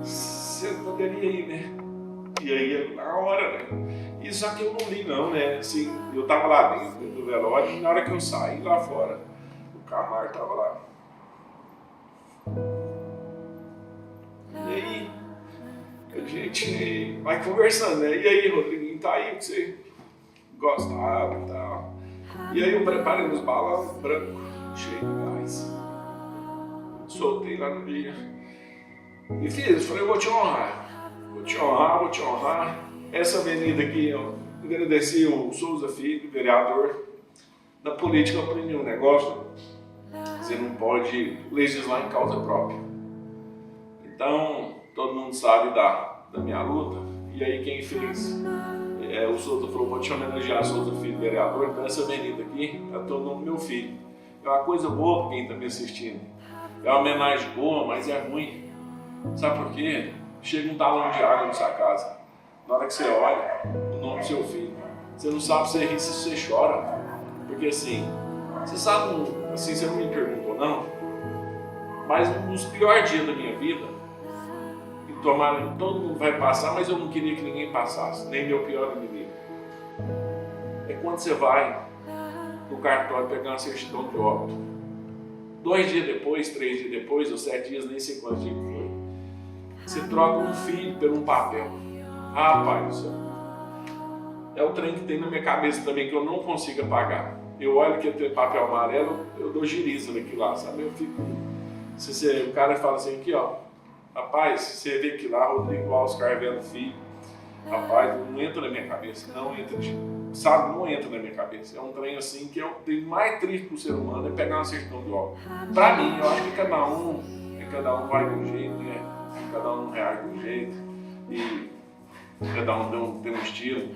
Você poderia ir, E aí, na hora, E só que eu não li, não, Assim, eu tava lá dentro do velório e na hora que eu saí lá fora, o Camargo tava lá. E aí, a gente vai conversando, E aí, Rodriguinho, tá aí o que você gostava e tal. E aí eu preparei uns balões brancos, cheios de gás. Soltei lá no dia. E fiz, falei, eu vou te honrar. Essa avenida aqui, eu agradeci o Souza Filho, vereador. Na política eu aprendi um negócio, você não pode legislar em causa própria. Então, todo mundo sabe da minha luta. E aí quem fez, o Souza falou, vou te homenagear, Souza Filho, vereador, então essa avenida aqui é todo nome do meu filho. É uma coisa boa para quem está me assistindo. É uma homenagem boa, mas é ruim. Sabe por quê? Chega um talão de água na sua casa. Na hora que você olha o nome do seu filho, você não sabe se você ri, se você chora. Porque assim, você sabe, assim, você não me perguntou não, mas um dos piores dias da minha vida, e tomara que todo mundo vai passar, mas eu não queria que ninguém passasse, nem meu pior inimigo. É quando você vai no cartório pegar uma certidão de óbito. 2 dias depois, 3 dias depois, ou 7 dias, nem sei quantos dias foi, você troca um filho por um papel. Rapaz do céu. É o trem que tem na minha cabeça também, que eu não consigo apagar. Eu olho que tem papel amarelo, eu dou giriza naquilo lá, sabe? Eu fico... o cara fala assim, aqui ó, rapaz, você vê que lá, Rodrigo Oscar vendo filho, rapaz, não entra na minha cabeça, não entra, sabe? Não entra na minha cabeça. É um trem assim que eu tenho mais triste pro ser humano, é pegar uma certidão de óbito. Pra mim, eu acho que cada um vai de um jeito, né? Cada um reage de um jeito, e cada um tem um estilo.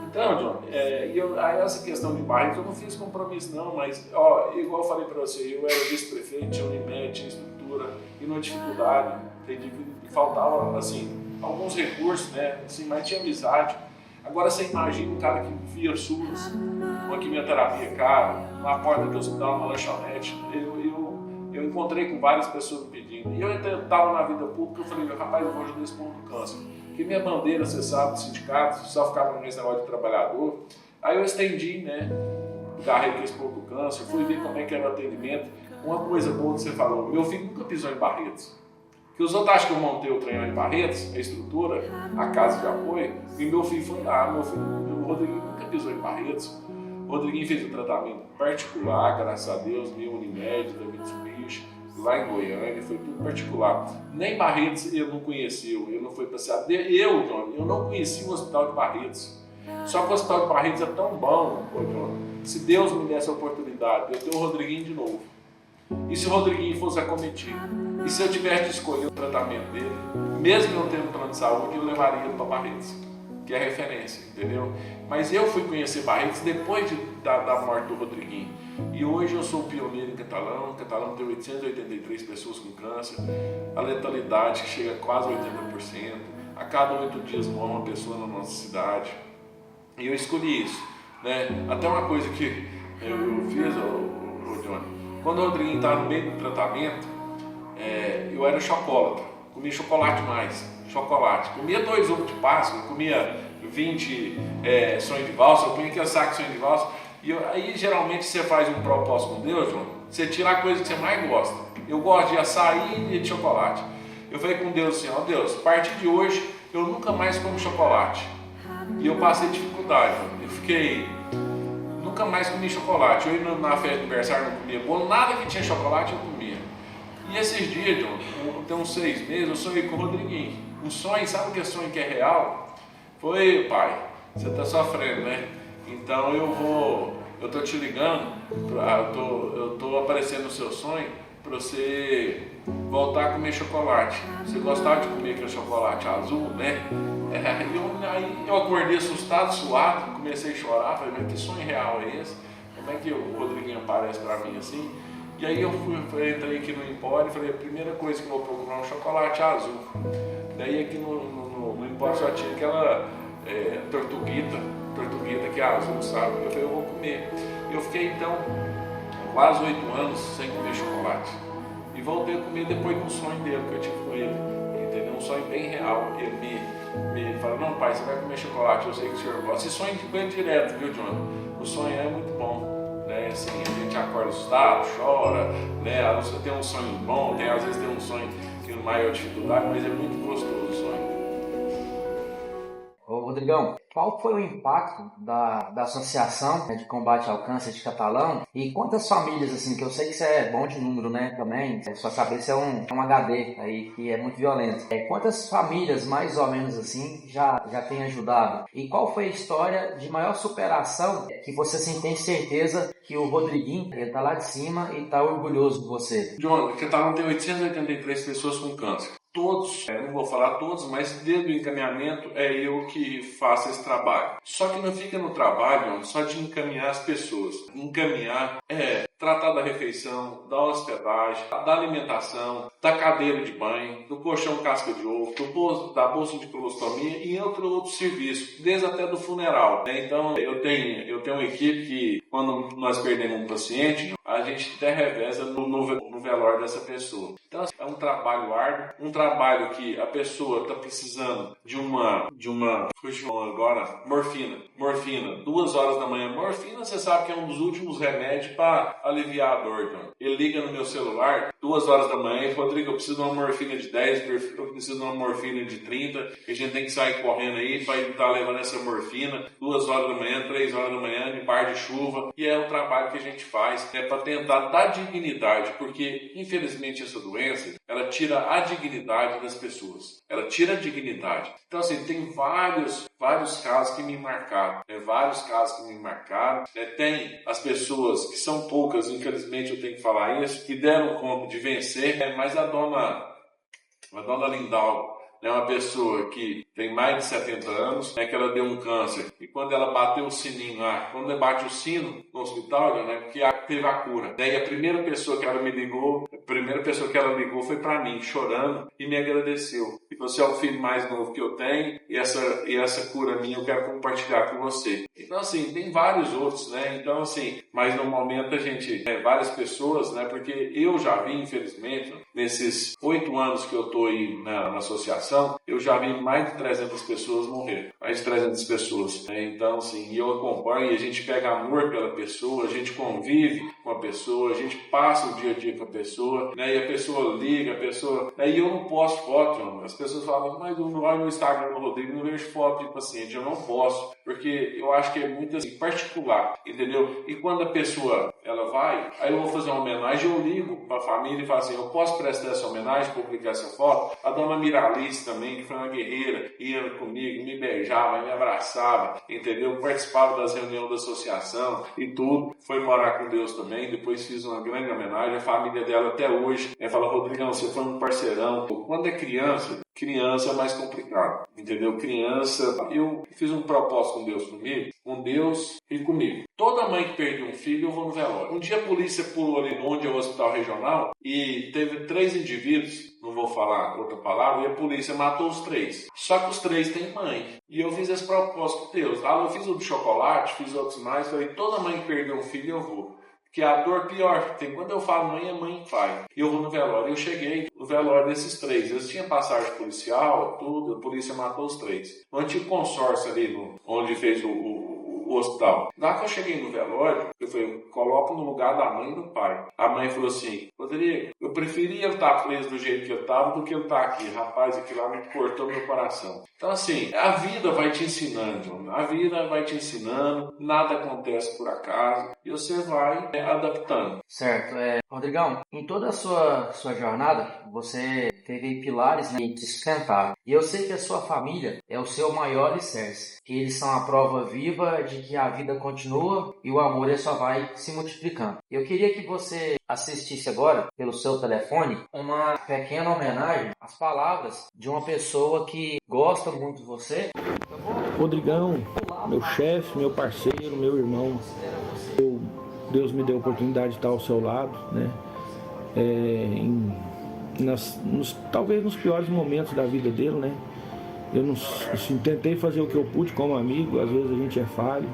Então, John, essa questão de bairro, eu não fiz compromisso não, mas, ó, igual eu falei para você, eu era vice-prefeito, tinha Unimed, tinha estrutura, e numa dificuldade, faltava, assim, alguns recursos, né, assim, mas tinha amizade. Agora você imagina um cara que via SUS, uma quimioterapia cara, na porta do hospital, uma lanchonete, eu encontrei com várias pessoas me pedindo, e eu estava na vida pública, eu falei, rapaz, eu vou ajudar esse povo do câncer. Porque minha bandeira, você sabe, do sindicato, só ficava nesse negócio de trabalhador. Aí eu estendi, né, carreira com esse povo do câncer, fui ver como é que era o atendimento. Uma coisa boa que você falou, meu filho nunca pisou em Barretos. Porque os outros acham que eu montei o trem em Barretos, a estrutura, a casa de apoio, e meu filho foi lá, o Rodriguinho nunca pisou em Barretos. O Rodriguinho fez um tratamento particular, graças a Deus, minha Unimed, da Mitsubishi, lá em Goiânia, foi tudo particular. Nem Barretos eu não conheceu, eu não fui passeado. Eu não conheci o Hospital de Barretos. Só que o Hospital de Barretos é tão bom, John, se Deus me desse a oportunidade, eu tenho o Rodriguinho de novo. E se o Rodriguinho fosse acometido? E se eu tivesse de escolher o tratamento dele, mesmo não tendo plano de saúde, eu levaria ele para Barretos, que é referência, entendeu? Mas eu fui conhecer Barretos depois da morte do Rodriguinho. E hoje eu sou pioneiro em Catalão. Catalão tem 883 pessoas com câncer, a letalidade que chega a quase 80%. A cada 8 dias morre uma pessoa na nossa cidade. E eu escolhi isso, né? Até uma coisa que eu fiz, Johnny, quando o Rodriguinho estava no meio do tratamento, eu era chocolate, comia chocolate mais, chocolate. Comia 2 ovos de Páscoa, comia 20 sonhos de valsa, eu comia aquele saco de sonho de valsa. E aí geralmente você faz um propósito com Deus, João, você tira a coisa que você mais gosta. Eu gosto de açaí e de chocolate. Eu falei com Deus assim, ó Deus, a partir de hoje eu nunca mais como chocolate. E eu passei dificuldade, eu fiquei, nunca mais comi chocolate. Eu ia na festa de aniversário não comia bolo, nada que tinha chocolate eu comia. E esses dias, João, tem uns 6 meses, eu sonhei com o Rodriguinho. Um sonho, sabe o que é sonho que é real? Foi, pai, você tá sofrendo, né? Então eu tô te ligando, eu tô aparecendo no seu sonho para você voltar a comer chocolate. Você gostava de comer aquele chocolate azul, né? Aí eu acordei assustado, suado, comecei a chorar, falei, mas que sonho real é esse? Como é que o Rodriguinho aparece para mim assim? E aí eu entrei aqui no Empório e falei, a primeira coisa que eu vou procurar é um chocolate azul. Daí aqui no Empório só tinha aquela tortuguita que é azul, sabe? Eu falei, eu vou comer. Eu fiquei então quase 8 anos sem comer chocolate. E voltei a comer depois de um sonho dele que eu tive com ele. Entendeu? Um sonho bem real. Ele me falou, não pai, você vai comer chocolate, eu sei que o senhor gosta. Esse sonho vem direto, viu, John? O sonho é muito bom. Né? Assim, a gente acorda assustado, chora, né? Tem um sonho bom, às vezes tem um sonho que tem maior dificuldade, mas é muito gostoso o sonho. Ô Rodrigão, qual foi o impacto da Associação, né, de Combate ao Câncer de Catalão e quantas famílias, assim, que eu sei que você é bom de número, né, também, sua cabeça é um HD aí que é muito violento. Quantas famílias, mais ou menos assim, já tem ajudado? E qual foi a história de maior superação que você, assim, tem certeza que o Rodriguinho, ele tá lá de cima e tá orgulhoso de você? John, o Catalão tem 883 pessoas com câncer. todos, não vou falar todos, mas desde o encaminhamento é eu que faço esse trabalho. Só que não fica no trabalho só de encaminhar as pessoas. Encaminhar é tratar da refeição, da hospedagem, da alimentação, da cadeira de banho, do colchão casca de ovo, da bolsa de colostomia e outros serviços, desde até do funeral. Então eu tenho uma equipe que, quando nós perdemos um paciente, a gente até reveza no velório dessa pessoa. Então é um trabalho árduo, um trabalho que a pessoa está precisando de uma agora, morfina, 2 horas da manhã. Morfina, você sabe que é um dos últimos remédios para aliviar a dor. Então. Ele liga no meu celular, 2 horas da manhã, e fala: Rodrigo, eu preciso de uma morfina de 10, eu preciso de uma morfina de 30, e a gente tem que sair correndo aí para estar levando essa morfina 2 horas da manhã, 3 horas da manhã, em bar de chuva. E é o trabalho que a gente faz, para tentar dar dignidade, porque infelizmente essa doença, ela tira a dignidade das pessoas. Ela tira a dignidade. Então assim, tem vários casos que me marcaram. Tem as pessoas, que são poucas, infelizmente eu tenho que falar isso, que deram conta de vencer, mas a dona Lindalva é uma pessoa que tem mais de 70 anos, que ela deu um câncer. E quando ela bateu o sininho lá, quando ela bate o sino no hospital, que teve a cura. Daí a primeira pessoa que ela ligou foi para mim, chorando, e me agradeceu. E você é o filho mais novo que eu tenho, e essa cura minha eu quero compartilhar com você. Então, assim, tem vários outros, Então, assim, mas no momento a gente, várias pessoas, porque eu já vi, infelizmente, nesses 8 anos que eu estou aí na associação, eu já vi mais de 300 pessoas morrer. Mais de 300 pessoas. Então, assim, eu acompanho, a gente pega amor pela pessoa, a gente convive com a pessoa, a gente passa o dia a dia com a pessoa, e a pessoa liga, e eu não posto foto, as pessoas falam: mas eu não olho no Instagram do Rodrigo, não vejo foto de paciente. Eu não posso, porque eu acho que é muito assim, particular, entendeu? E quando a pessoa, ela vai, aí eu vou fazer uma homenagem, eu ligo para a família e falo assim: eu posso prestar essa homenagem, publicar essa foto? A dona Miralice também, que foi uma guerreira, ia comigo, me beijava, me abraçava, entendeu? Participava das reuniões da associação e tudo. Foi morar com Deus também, depois fiz uma grande homenagem. A família dela até hoje fala: Rodrigão, você foi um parceirão. Quando é criança é mais complicado, entendeu? Criança, eu fiz um propósito com Deus e comigo. Toda mãe que perde um filho, eu vou no velório. Um dia a polícia pulou ali onde é o hospital regional e teve 3 indivíduos, não vou falar outra palavra, e a polícia matou os 3. Só que os 3 têm mãe. E eu fiz esse propósito com Deus. Eu fiz o do chocolate, fiz outros mais, falei: toda mãe que perdeu um filho, eu vou. Que a dor pior que tem. Quando eu falo mãe, é mãe que faz. E eu vou no velório. Eu cheguei no velório desses 3. Eles tinham passagem policial, tudo. A polícia matou os 3. No antigo consórcio ali, onde fez o hospital. Lá que eu cheguei no velório, eu falei: coloco no lugar da mãe e do pai. A mãe falou assim: Rodrigo, eu preferia ele estar preso do jeito que eu estava do que ele estar aqui. Rapaz, aquilo lá me cortou meu coração. Então, assim, a vida vai te ensinando, A vida vai te ensinando. Nada acontece por acaso. E você vai adaptando. Certo. Rodrigão, em toda a sua jornada, você teve pilares que te sustentaram. E eu sei que a sua família é o seu maior alicerce. Que eles são a prova viva de que a vida continua e o amor só vai se multiplicando. Eu queria que você assistisse agora, pelo seu telefone, uma pequena homenagem às palavras de uma pessoa que gosta muito de você. Rodrigão, meu chefe, meu parceiro, meu irmão. Deus me deu a oportunidade de estar ao seu lado, talvez nos piores momentos da vida dele, Eu tentei fazer o que eu pude como amigo, às vezes a gente é falho,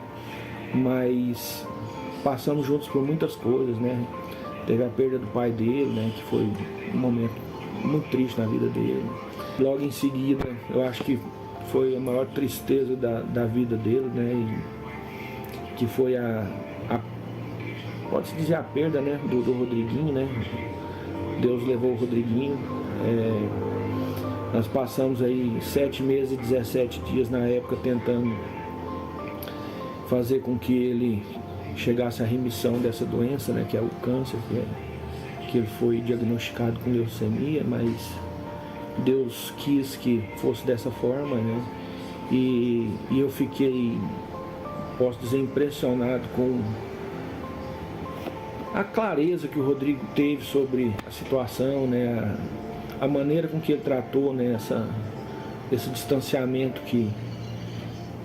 mas passamos juntos por muitas coisas, Teve a perda do pai dele, que foi um momento muito triste na vida dele. Logo em seguida, eu acho que foi a maior tristeza da vida dele, e que foi pode-se dizer a perda, do Rodriguinho, Deus levou o Rodriguinho. Nós passamos aí 7 meses e 17 dias na época tentando fazer com que ele chegasse à remissão dessa doença, que é o câncer, que ele foi diagnosticado com leucemia, mas Deus quis que fosse dessa forma, E eu fiquei, posso dizer, impressionado com a clareza que o Rodrigo teve sobre a situação, a maneira com que ele tratou, né, esse distanciamento que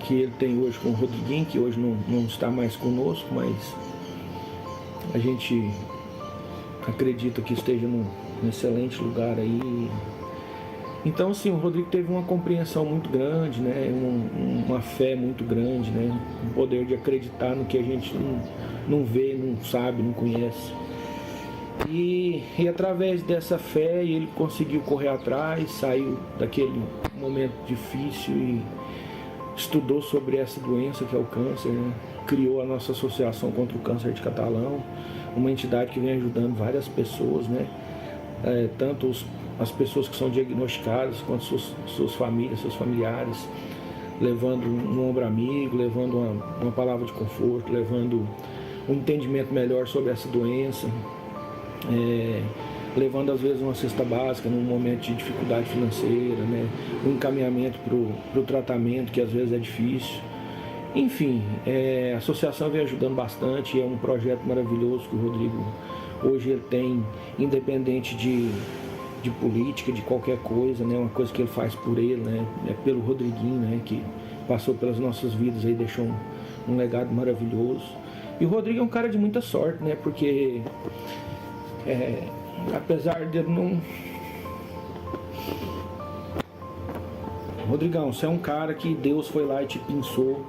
ele tem hoje com o Rodriguinho, que hoje não está mais conosco, mas a gente acredita que esteja num excelente lugar aí. Então, sim, o Rodrigo teve uma compreensão muito grande, né, uma fé muito grande, né, um poder de acreditar no que a gente não vê, não sabe, não conhece. E através dessa fé ele conseguiu correr atrás, saiu daquele momento difícil e estudou sobre essa doença que é o câncer, né? Criou a nossa Associação contra o Câncer de Catalão, uma entidade que vem ajudando várias pessoas, né? Tanto as pessoas que são diagnosticadas, quanto suas famílias, seus familiares, levando um ombro amigo, levando uma palavra de conforto, levando um entendimento melhor sobre essa doença, levando às vezes uma cesta básica num momento de dificuldade financeira, né? Um encaminhamento para o tratamento, que às vezes é difícil. Enfim, a associação vem ajudando bastante, é um projeto maravilhoso que o Rodrigo hoje ele tem, independente de política, de qualquer coisa, né? Uma coisa que ele faz por ele, né? É pelo Rodriguinho, né? Que passou pelas nossas vidas e deixou um legado maravilhoso. E o Rodrigo é um cara de muita sorte, né? Porque apesar de ele não... Rodrigão, você é um cara que Deus foi lá e te pinçou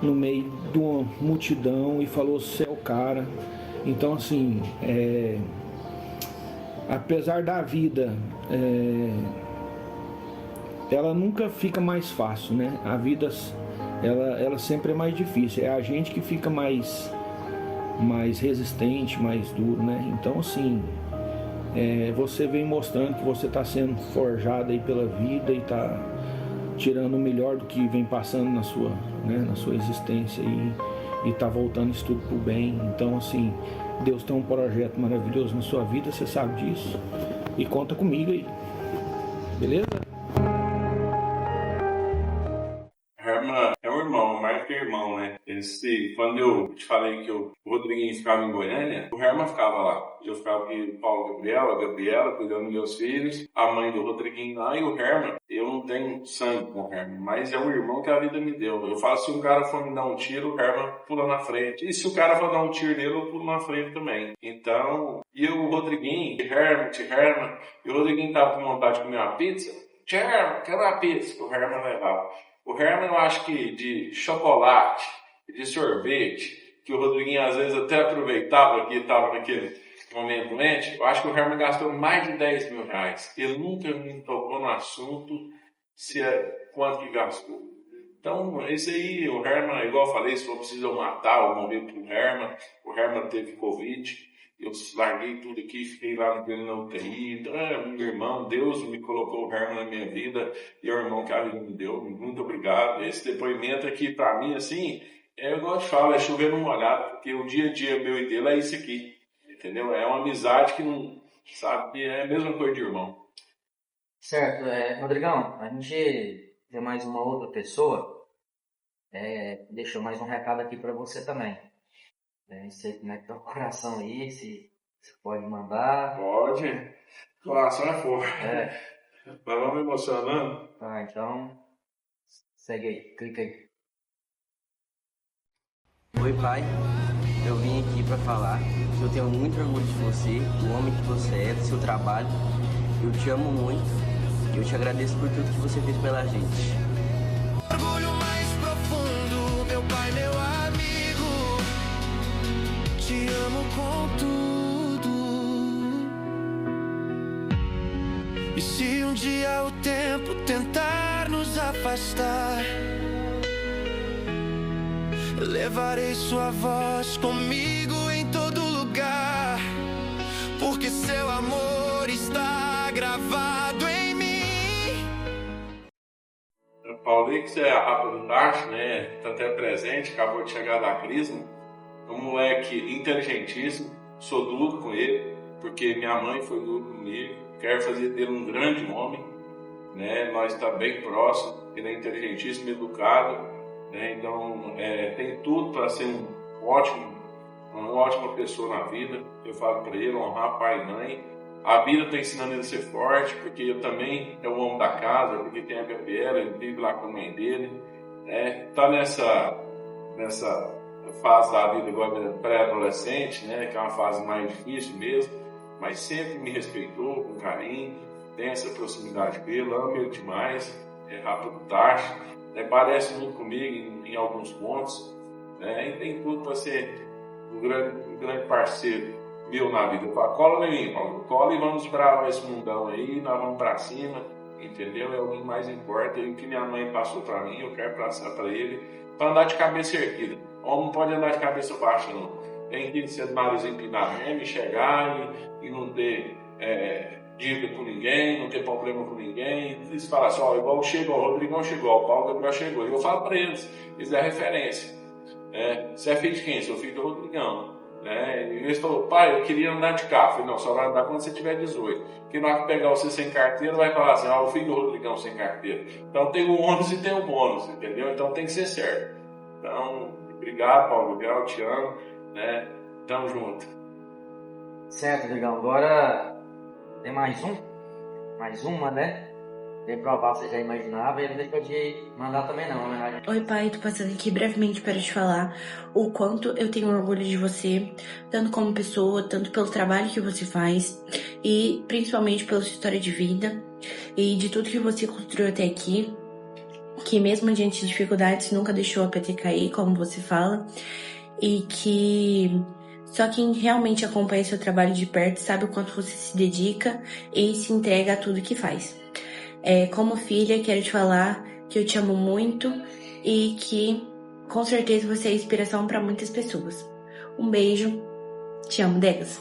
no meio de uma multidão e falou, você é o cara. Então, assim, apesar da vida, ela nunca fica mais fácil, né? A vida, ela sempre é mais difícil. É a gente que fica mais resistente, mais duro, né? Então, assim, você vem mostrando que você está sendo forjado aí pela vida e está tirando o melhor do que vem passando na sua existência e está voltando isso tudo pro bem. Então, assim, Deus tem um projeto maravilhoso na sua vida, você sabe disso, e conta comigo aí, beleza? Herman é um irmão, mais que irmão, né? Quando eu te falei que o Rodriguinho ficava em Goiânia, o Herman ficava lá. Eu ficava com o Paulo e a Gabriela, cuidando dos meus filhos, a mãe do Rodriguinho lá, e o Herman, eu não tenho sangue com o Herman, mas é um irmão que a vida me deu. Eu falo, se um cara for me dar um tiro, o Herman pula na frente. E se o cara for dar um tiro nele, eu pulo na frente também. Então, e o Rodriguinho, Herman, e o Rodriguinho tava com vontade de comer uma pizza. Herman, quero uma pizza, que o Herman levava. O Herman, eu acho que de chocolate, de sorvete, que o Rodriguinho às vezes até aproveitava que estava naquele momento doente, eu acho que o Herman gastou mais de 10 mil reais. Ele nunca me tocou no assunto quanto que gastou. Então, esse aí, o Herman, igual eu falei, se for preciso eu matar ou morrer pro Herman, o Herman teve Covid. Eu larguei tudo aqui, fiquei lá na UTI. Então, meu irmão, Deus me colocou o Herman na minha vida e é o irmão que a vida me deu. Muito obrigado. Esse depoimento aqui, pra mim, assim, igual eu te falo, é chover no molhado, porque o dia a dia meu e dele é isso aqui. Entendeu? É uma amizade que não, sabe, é a mesma coisa de irmão. Certo. Rodrigão, a gente vê mais uma outra pessoa, deixou mais um recado aqui pra você também. Não sei como é que tá o coração aí, se você pode mandar. Pode. O coração é forte. Mas vamos me emocionando. Tá, então, segue aí, clica aí. Oi, pai. Eu vim aqui pra falar que eu tenho muito orgulho de você, do homem que você é, do seu trabalho. Eu te amo muito e eu te agradeço por tudo que você fez pela gente. Orgulho mais profundo, meu pai, meu amigo. Te amo com tudo. E se um dia o tempo tentar nos afastar, levarei sua voz comigo em todo lugar, porque seu amor está gravado em mim. Paulinho, que você é abundante, né? Está até presente, acabou de chegar da Crisma. Um moleque inteligentíssimo, sou duro com ele, porque minha mãe foi dura comigo. Quero fazer dele um grande homem, né? Nós estamos bem próximos, ele é inteligentíssimo, educado, né? Então tem tudo para ser uma ótima pessoa na vida. Eu falo para ele, honrar pai e mãe, A vida está ensinando ele a ser forte, porque eu também é o homem da casa, porque tem a Gabriela, ele vive lá com a mãe dele. Está nessa fase da vida agora pré-adolescente, né, que é uma fase mais difícil mesmo, mas sempre me respeitou com carinho, tem essa proximidade com ele, amo ele demais, é rápido taxa, parece muito comigo em alguns pontos, e tem tudo para ser um grande parceiro meu na vida. Eu falo, cola em mim, Paulo, cola e vamos para esse mundão aí, nós vamos para cima, entendeu? É o que mais importa, e o que minha mãe passou para mim, eu quero passar para ele, para andar de cabeça erguida. Homem não pode andar de cabeça baixa, não. Tem que ser de nariz empinado mesmo, chegar e não ter dívida com ninguém, não ter problema com ninguém. Eles falam assim, igual chegou, o Rodrigão chegou, o Paulo Gabriel chegou. E eu falo para eles dão referência. Você é filho de quem? Sou filho do Rodrigão. E eles falaram, pai, eu queria andar de carro. Eu falei, não, só vai andar quando você tiver 18. Porque na hora que pegar você sem carteira, vai falar assim, o filho do Rodrigão sem carteira. Então tem o ônus e tem o bônus, entendeu? Então tem que ser certo. Então, obrigado, Paulo Gabriel, te amo, Tamo junto. Certo, Rodrigão. Agora tem mais uma, Bem provável, você já imaginava, e não deixou de mandar também não, homenagem. Oi, pai, tô passando aqui brevemente para te falar o quanto eu tenho orgulho de você, tanto como pessoa, tanto pelo trabalho que você faz, e principalmente pela sua história de vida, e de tudo que você construiu até aqui, que mesmo diante de dificuldades nunca deixou a PT cair, como você fala, e que só quem realmente acompanha seu trabalho de perto sabe o quanto você se dedica e se entrega a tudo que faz. Como filha, quero te falar que eu te amo muito e que com certeza você é inspiração para muitas pessoas. Um beijo, te amo, Degas.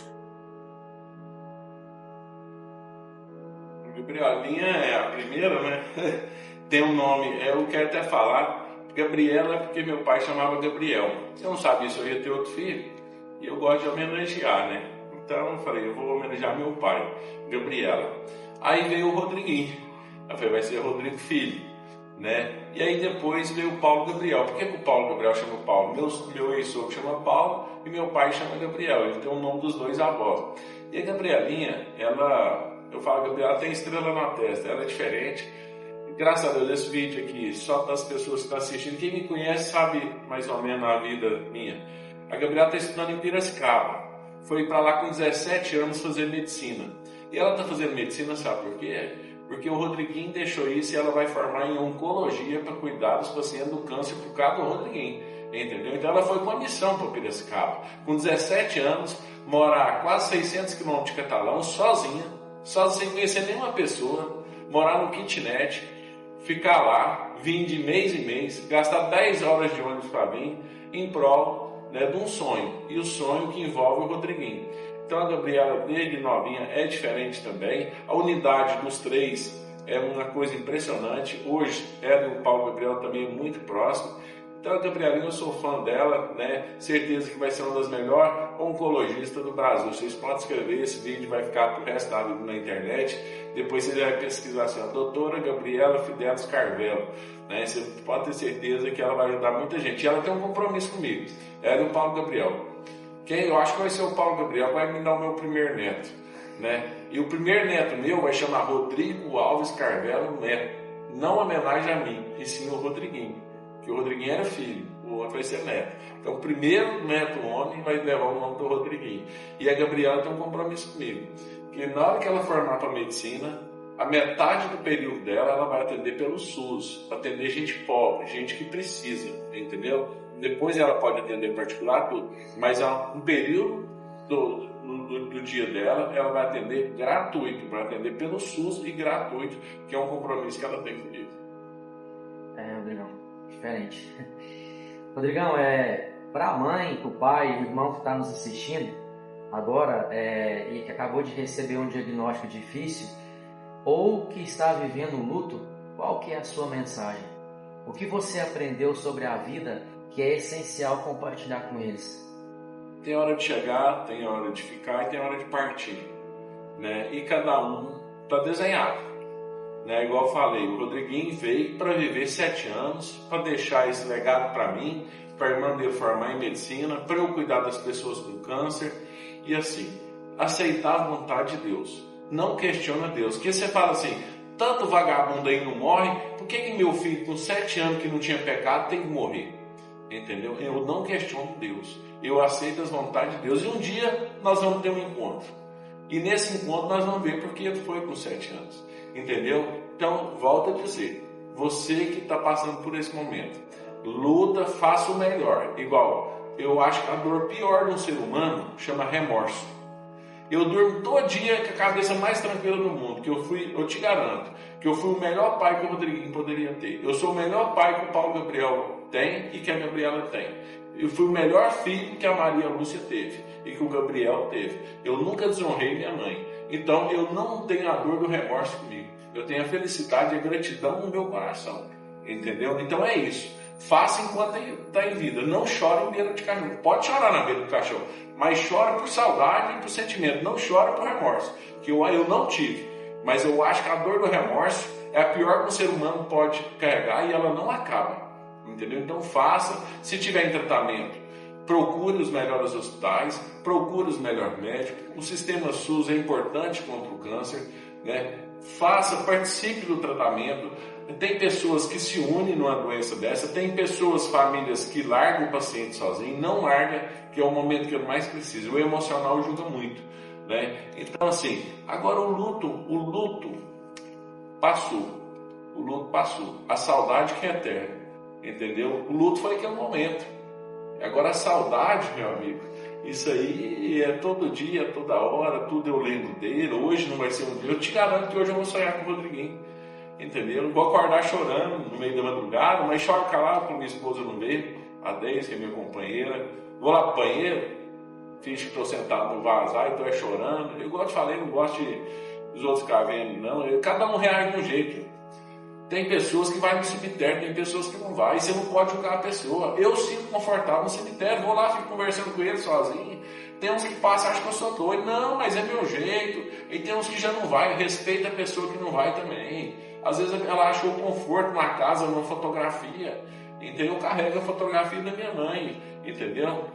Gabrielinha é a primeira, Tem um nome, eu quero até falar, Gabriela, porque meu pai chamava Gabriel. Se eu não sabia se eu ia ter outro filho, e eu gosto de homenagear, Então eu falei, eu vou homenagear meu pai, Gabriela. Aí veio o Rodriguinho. Eu falei, vai ser Rodrigo Filho, E aí depois veio o Paulo Gabriel. Por que o Paulo Gabriel chama Paulo? Meu ex-sogro chama Paulo e meu pai chama Gabriel. Ele tem o nome dos dois avós. E a Gabrielinha, eu falo, Gabriela tem estrela na testa, ela é diferente. E, graças a Deus, esse vídeo aqui, só das pessoas que estão assistindo, quem me conhece sabe mais ou menos a vida minha. A Gabriela está estudando em Piracicaba. Foi para lá com 17 anos fazer medicina. E ela está fazendo medicina, sabe por quê? Porque o Rodriguinho deixou isso e ela vai formar em oncologia para cuidar dos pacientes do câncer por causa do Rodriguinho, entendeu? Então ela foi com a missão para Piracicaba. Com 17 anos, morar a quase 600 km de Catalão, sozinha, sem conhecer nenhuma pessoa, morar no kitnet, ficar lá, vir de mês em mês, gastar 10 horas de ônibus para vir, em prol de um sonho. E o sonho que envolve o Rodriguinho. Então a Gabriela, desde novinha, é diferente também. A unidade dos três é uma coisa impressionante. Hoje, ela e o Paulo Gabriel também é muito próximo. Então a Gabrielinha, eu sou fã dela, Certeza que vai ser uma das melhores oncologistas do Brasil. Vocês podem escrever, esse vídeo vai ficar pro resto da vida na internet. Depois você vai pesquisar assim, a doutora Gabriela Fidelis Carvelo. Você pode ter certeza que ela vai ajudar muita gente. E ela tem um compromisso comigo. Ela e o Paulo Gabriel. Quem eu acho que vai ser o Paulo Gabriel, vai me dar o meu primeiro neto, E o primeiro neto meu vai chamar Rodrigo Alves Carvelo Neto. Não homenagem a mim, e sim o Rodriguinho. Que o Rodriguinho era filho, o outro vai ser neto. Então o primeiro neto homem vai levar o nome do Rodriguinho. E a Gabriela tem um compromisso comigo. Que na hora que ela formar para medicina, a metade do período dela, ela vai atender pelo SUS. Atender gente pobre, gente que precisa, entendeu? Depois ela pode atender particular, tudo. Mas há um período do dia dela, ela vai atender gratuito, vai atender pelo SUS e gratuito, que é um compromisso que ela tem comigo. Rodrigão, diferente. Rodrigão, para a mãe, para o pai, o irmão que está nos assistindo agora e que acabou de receber um diagnóstico difícil ou que está vivendo um luto, qual que é a sua mensagem? O que você aprendeu sobre a vida que é essencial compartilhar com eles? Tem hora de chegar, tem hora de ficar e tem hora de partir, E cada um está desenhado, Igual eu falei, o Rodriguinho veio para viver 7 anos, para deixar esse legado para mim, para a irmã dele formar em medicina, para eu cuidar das pessoas com câncer e assim, aceitar a vontade de Deus. não questiona Deus. Porque você fala assim, tanto vagabundo aí não morre, por que meu filho com 7 anos que não tinha pecado tem que morrer? Entendeu? Eu não questiono Deus. Eu aceito as vontades de Deus. E um dia nós vamos ter um encontro. E nesse encontro nós vamos ver porque ele foi com 7 anos. Entendeu? Então, volto a dizer, você que está passando por esse momento, luta, faça o melhor. Igual, eu acho que a dor pior de um ser humano chama remorso. Eu durmo todo dia com a cabeça mais tranquila do mundo, que eu te garanto, que eu fui o melhor pai que o Rodriguinho poderia ter. Eu sou o melhor pai que o Paulo Gabriel tem e que a Gabriela tem. Eu fui o melhor filho que a Maria Lúcia teve e que o Gabriel teve. Eu nunca desonrei minha mãe. Então eu não tenho a dor do remorso comigo. Eu tenho a felicidade e a gratidão no meu coração. Entendeu? Então é isso. Faça enquanto está em vida. Não chore em beira de cachorro. Pode chorar na beira do cachorro, mas chora por saudade e por sentimento. Não chora por remorso, que eu não tive. Mas eu acho que a dor do remorso é a pior que um ser humano pode carregar e ela não acaba. Entendeu? Então faça. Se tiver em tratamento, procure os melhores hospitais, procure os melhores médicos. O sistema SUS é importante contra o câncer, né? Faça, participe do tratamento. Tem pessoas que se unem numa doença dessa, tem pessoas, famílias que largam o paciente sozinho, não larga, que é o momento que eu mais preciso. O emocional ajuda muito, né? Então assim, agora o luto passou, a saudade que é eterna, entendeu? O luto foi aquele momento. Agora a saudade, meu amigo, isso aí é todo dia, toda hora, tudo eu lembro dele. Hoje não vai ser um dia. Eu te garanto que hoje eu vou sonhar com o Rodriguinho. Entendeu? Eu não vou acordar chorando no meio da madrugada, mas choro calado porque minha esposa não veio, a Deise, que é minha companheira. Vou lá pro banheiro, finge que estou sentado no vazar e estou chorando. Eu gosto de falar, não gosto dos outros ficar vendo, não. Cada um reage de um jeito. Tem pessoas que vão no cemitério, tem pessoas que não vão. E você não pode julgar a pessoa. Eu sinto confortável no cemitério, vou lá, fico conversando com ele sozinho. Tem uns que passam, acham que eu sou doido. Não, mas é meu jeito. E tem uns que já não vai, respeita a pessoa que não vai também. Às vezes ela achou conforto na casa, numa fotografia. Entendeu? Carrega a fotografia da minha mãe. Entendeu?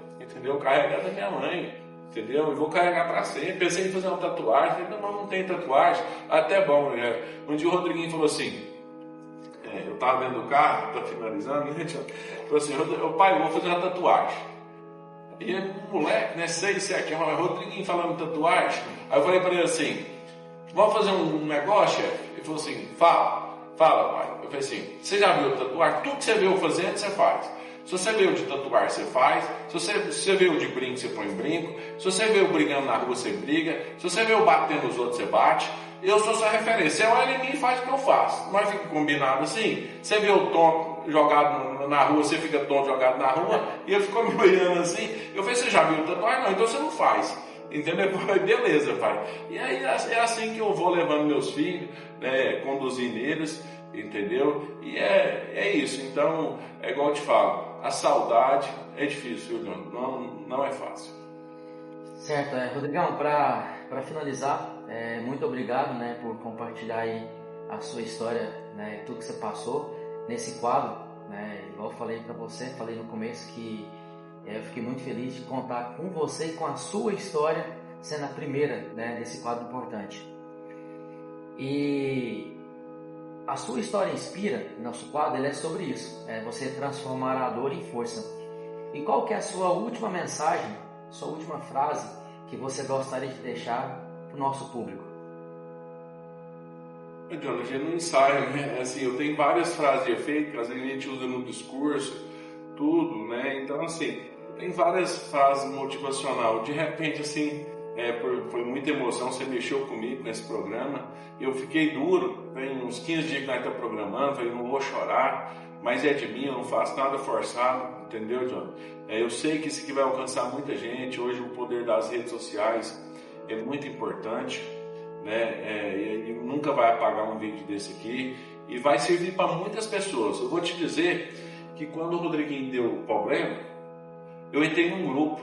Carrega da minha mãe. Entendeu? E vou carregar para sempre. Pensei em fazer uma tatuagem. Falei, não tem tatuagem. Até bom, né? Um dia o Rodriguinho falou assim, eu estava dentro do carro, tá finalizando, né? Falou assim, pai, eu vou fazer uma tatuagem. E um moleque, né, 6, 7 anos, Rodriguinho falando de tatuagem. Aí eu falei para ele assim, vamos fazer um negócio, chefe? Ele falou assim, fala pai. Eu falei assim, você já viu tatuagem? Tudo que você viu fazendo, você faz. Se você veio de tatuar, você faz. Se você veio de brinco, você põe brinco. Se você veio brigando na rua, você briga. Se você veio batendo nos outros, você bate. Eu sou sua referência. Você olha em mim e faz o que eu faço. Nós fica combinado assim. Você vê o tonto jogado na rua, você fica tonto jogado na rua. E ele ficou me olhando assim. Eu falei, você já viu tatuagem? Não, então você não faz. Entendeu? Beleza, pai. E aí é assim que eu vou levando meus filhos, né, conduzindo eles. Entendeu? E é isso. Então, é igual eu te falo, a saudade é difícil, viu, John? Não é fácil. Certo, Rodrigão, para finalizar, muito obrigado, né, por compartilhar aí a sua história, né, tudo que você passou nesse quadro, né, igual eu falei para você, falei no começo que eu fiquei muito feliz de contar com você e com a sua história sendo a primeira, né, desse quadro importante. E a sua história inspira, nosso quadro, ele é sobre isso, você transformar a dor em força. E qual que é a sua última mensagem, sua última frase que você gostaria de deixar para o nosso público? John, a gente não ensaia, né? Assim, eu tenho várias frases de efeito que às vezes a gente usa no discurso, tudo, né? Então, assim, tem várias frases motivacional. De repente, assim, foi muita emoção, você mexeu comigo nesse programa. Eu fiquei duro, tem uns 15 dias que nós estamos programando, falei, não vou chorar, mas é de mim, eu não faço nada forçado, entendeu, John? Eu sei que isso aqui vai alcançar muita gente. Hoje o poder das redes sociais é muito importante, né? E nunca vai apagar um vídeo desse aqui e vai servir para muitas pessoas. Eu vou te dizer que quando o Rodriguinho deu o problema, eu entrei num grupo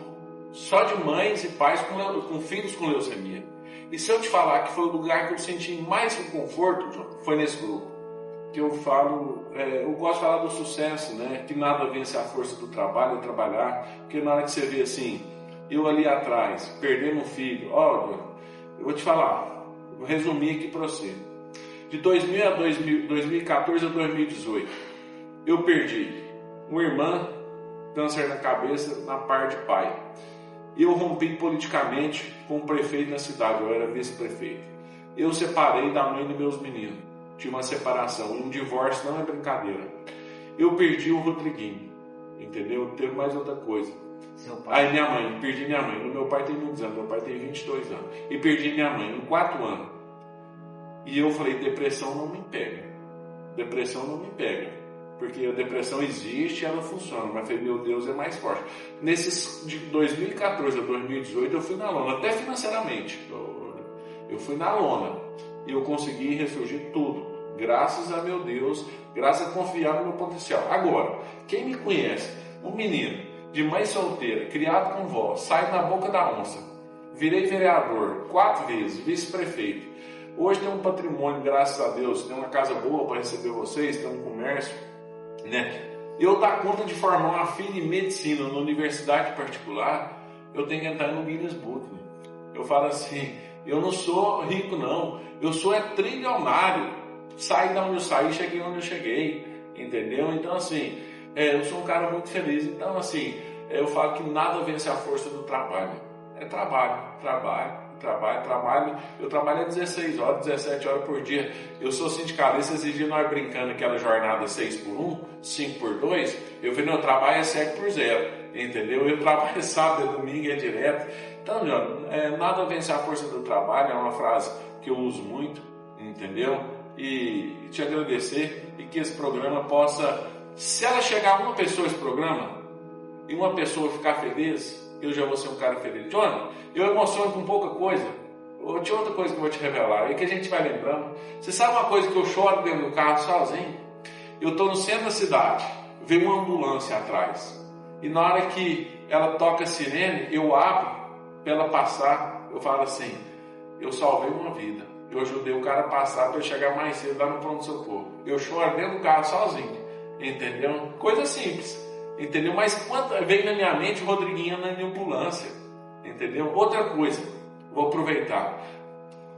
só de mães e pais com filhos com leucemia. E se eu te falar que foi o lugar que eu senti mais conforto, John, foi nesse grupo. Que eu falo, eu gosto de falar do sucesso, né? Que nada vence a força do trabalho, é trabalhar. Porque na hora que você vê assim, eu ali atrás, perdendo um filho, eu vou te falar, vou resumir aqui para você. De 2014 a 2018, eu perdi uma irmã, câncer na cabeça, na parte de pai. Eu rompi politicamente com o prefeito na cidade, eu era vice-prefeito. Eu separei da mãe dos meus meninos. Tinha uma separação, e um divórcio não é brincadeira. Eu perdi o Rodriguinho, entendeu? Teve mais outra coisa. Aí minha mãe, perdi minha mãe. O meu pai tem muitos anos, meu pai tem 22 anos. E perdi minha mãe em 4 anos. E eu falei, depressão não me pega. Depressão não me pega. Porque a depressão existe e ela funciona. Mas falei, meu Deus, é mais forte. Nesses de 2014 a 2018 eu fui na lona, até financeiramente. Eu fui na lona. E eu consegui ressurgir tudo. Graças a meu Deus, graças a confiar no meu potencial. Agora, quem me conhece, um menino de mãe solteira, criado com vó, saio na boca da onça, virei vereador 4 vezes, vice-prefeito. Hoje tem um patrimônio, graças a Deus, tem uma casa boa para receber vocês, tem um comércio, né? Eu dar conta de formar uma filha em medicina na universidade particular, eu tenho que entrar no Guinness Book. Né? Eu falo assim, eu não sou rico não, eu sou trilionário. Saí da onde eu saí, cheguei onde eu cheguei, entendeu? Então assim, eu sou um cara muito feliz. Então assim, eu falo que nada vence a força do trabalho. É trabalho. Eu trabalho 16 horas, 17 horas por dia. Eu sou sindicalista, esses dias nós brincando aquela jornada 6x1, 5x2. Eu falei, não, eu trabalho 7x0, entendeu? Eu trabalho sábado, domingo, é direto. Então, nada vence a força do trabalho, é uma frase que eu uso muito, entendeu? E te agradecer e que esse programa possa, se ela chegar a uma pessoa esse programa e uma pessoa ficar feliz, eu já vou ser um cara feliz. Johnny, eu emociono com pouca coisa. Tinha outra coisa que eu vou te revelar, é que a gente vai lembrando. Você sabe uma coisa que eu choro dentro do carro sozinho? Eu estou no centro da cidade, veio uma ambulância atrás. E na hora que ela toca a sirene, eu abro para ela passar. Eu falo assim, eu salvei uma vida. Eu ajudei o cara a passar para ele chegar mais cedo lá no pronto-socorro. Eu choro dentro do carro sozinho, entendeu? Coisa simples, entendeu? Mas quando veio na minha mente o Rodriguinho na ambulância, entendeu? Outra coisa, vou aproveitar.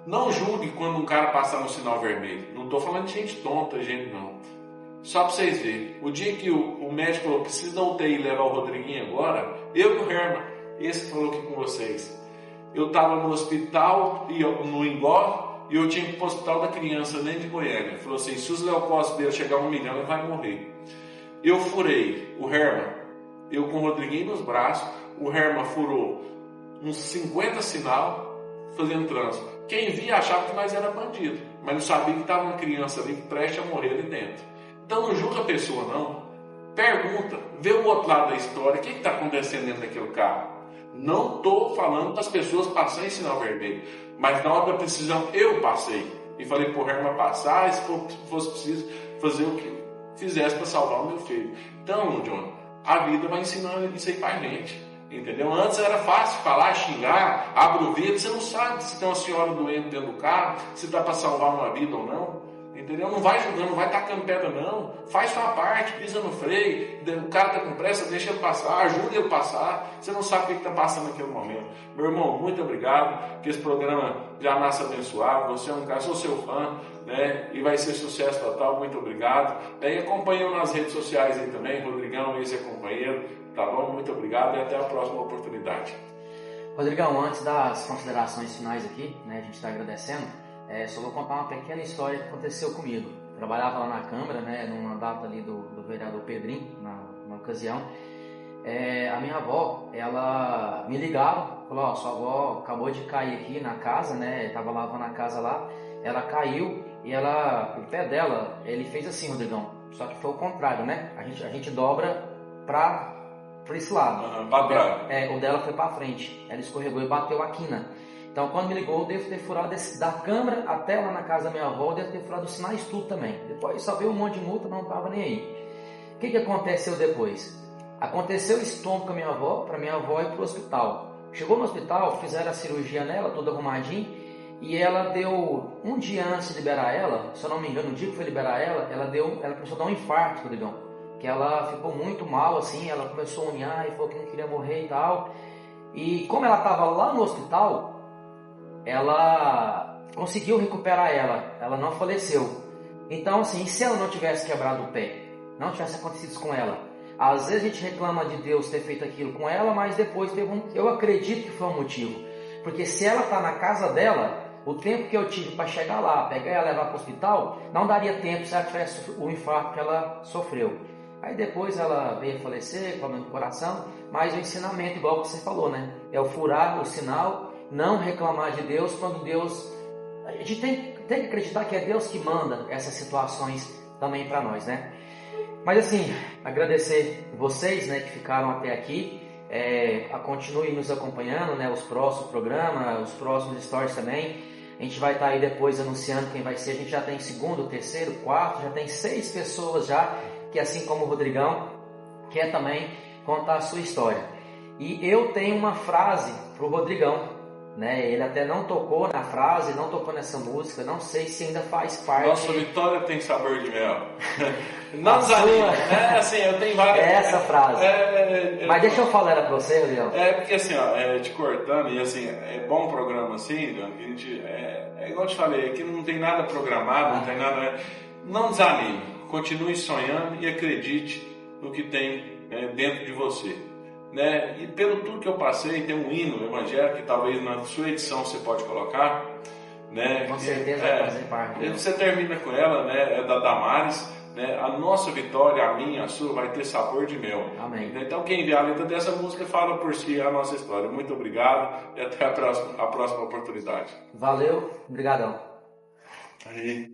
Não julgue quando um cara passar no sinal vermelho. Não estou falando de gente tonta, gente não. Só para vocês verem. O dia que o médico falou, precisa da UTI levar o Rodriguinho agora, eu e o Herman, esse que falou aqui com vocês. Eu estava no hospital, no Ingó, e eu tinha que ir para o hospital da criança, nem de Goiânia. Falou assim, se os leucócitos dele chegar a 1 milhão, ele vai morrer. Eu furei o Herman, eu com o Rodriguinho nos braços, o Herman furou uns 50 sinal, fazendo trânsito. Quem via achava que nós era bandido, mas não sabia que estava uma criança ali prestes a morrer ali dentro. Então não julga a pessoa não, pergunta, vê o outro lado da história, o que está acontecendo dentro daquele carro. Não estou falando das pessoas passarem em sinal vermelho, mas na hora da precisão eu passei e falei para o Herman passar, e se fosse preciso fazer o que fizesse para salvar o meu filho. Então, John, a vida vai ensinando isso aí para a gente, entendeu? Antes era fácil falar, xingar, abre o vidro, você não sabe se tem uma senhora doente dentro do carro, se está para salvar uma vida ou não. Entendeu? Não vai jogando, não vai tacando pedra não. Faz sua parte, pisa no freio. O cara está com pressa, deixa ele passar, ajuda ele a passar. Você não sabe o que está passando naquele momento. Meu irmão, muito obrigado. Que esse programa já nasce abençoado. Você é um cara, sou seu fã, né? E vai ser sucesso total. Muito obrigado. E acompanham nas redes sociais aí também. Rodrigão, esse é companheiro. Tá bom? Muito obrigado e até a próxima oportunidade. Rodrigão, antes das considerações finais aqui, né? A gente está agradecendo. Só vou contar uma pequena história que aconteceu comigo. Trabalhava lá na Câmara, né, num mandato ali do vereador Pedrinho, na ocasião. A minha avó, ela me ligava, falou, ó, sua avó acabou de cair aqui na casa, né, estava lavando a casa lá, ela caiu e o pé dela, ele fez assim, Rodrigão, só que foi o contrário, né, a gente dobra para esse lado. O dela foi para frente, ela escorregou e bateu a quina. Então, quando me ligou, eu devo ter furado da câmara até lá na casa da minha avó, eu devo ter furado os sinais tudo também. Depois só veio um monte de multa, não estava nem aí. O que aconteceu depois? Aconteceu esse tombo com a minha avó, para minha avó ir para o hospital. Chegou no hospital, fizeram a cirurgia nela, toda arrumadinha, e ela deu, um dia antes de liberar ela, se eu não me engano, no dia que foi liberar ela começou a dar um infarto, Rodrigão. Que ela ficou muito mal, assim, ela começou a unhar e falou que não queria morrer e tal. E como ela estava lá no hospital, ela conseguiu recuperar ela. Ela não faleceu. Então, assim, e se ela não tivesse quebrado o pé? Não tivesse acontecido isso com ela? Às vezes a gente reclama de Deus ter feito aquilo com ela, mas depois eu acredito que foi um motivo. Porque se ela está na casa dela, o tempo que eu tive para chegar lá, pegar ela e levar para o hospital, não daria tempo se ela tivesse o infarto que ela sofreu. Aí depois ela veio a falecer, problema do coração, mas o ensinamento, igual que você falou, né? É o furar o sinal, não reclamar de Deus quando Deus... A gente tem que acreditar que é Deus que manda essas situações também para nós, né? Mas assim, agradecer vocês, né, que ficaram até aqui. Continuem nos acompanhando, né, os próximos programas, os próximos stories também. A gente vai estar aí depois anunciando quem vai ser. A gente já tem segundo, terceiro, quarto, já tem 6 pessoas já, que assim como o Rodrigão, quer também contar a sua história. E eu tenho uma frase para o Rodrigão, né? Ele até não tocou na frase, não tocou nessa música, não sei se ainda faz parte. Nossa vitória tem sabor de mel. Não desanima, né? Assim, eu tenho várias... Essa frase. Mas deixa eu falar ela para você, Rodrigão. Porque assim, ó, te cortando, e assim, é bom um programa assim, a gente, igual eu te falei, aqui não tem nada programado, não tem nada... Não desanime, continue sonhando e acredite no que tem dentro de você. Né? E pelo tudo que eu passei, tem um hino evangélico que talvez na sua edição você pode colocar, né? Com certeza vai fazer parte. Você termina com ela, né? É da Damares, né? A nossa vitória, a minha, a sua, vai ter sabor de mel. Amém. Então quem vê a letra dessa música fala por si a nossa história. Muito obrigado e até a próxima oportunidade. Valeu, obrigadão. Aí.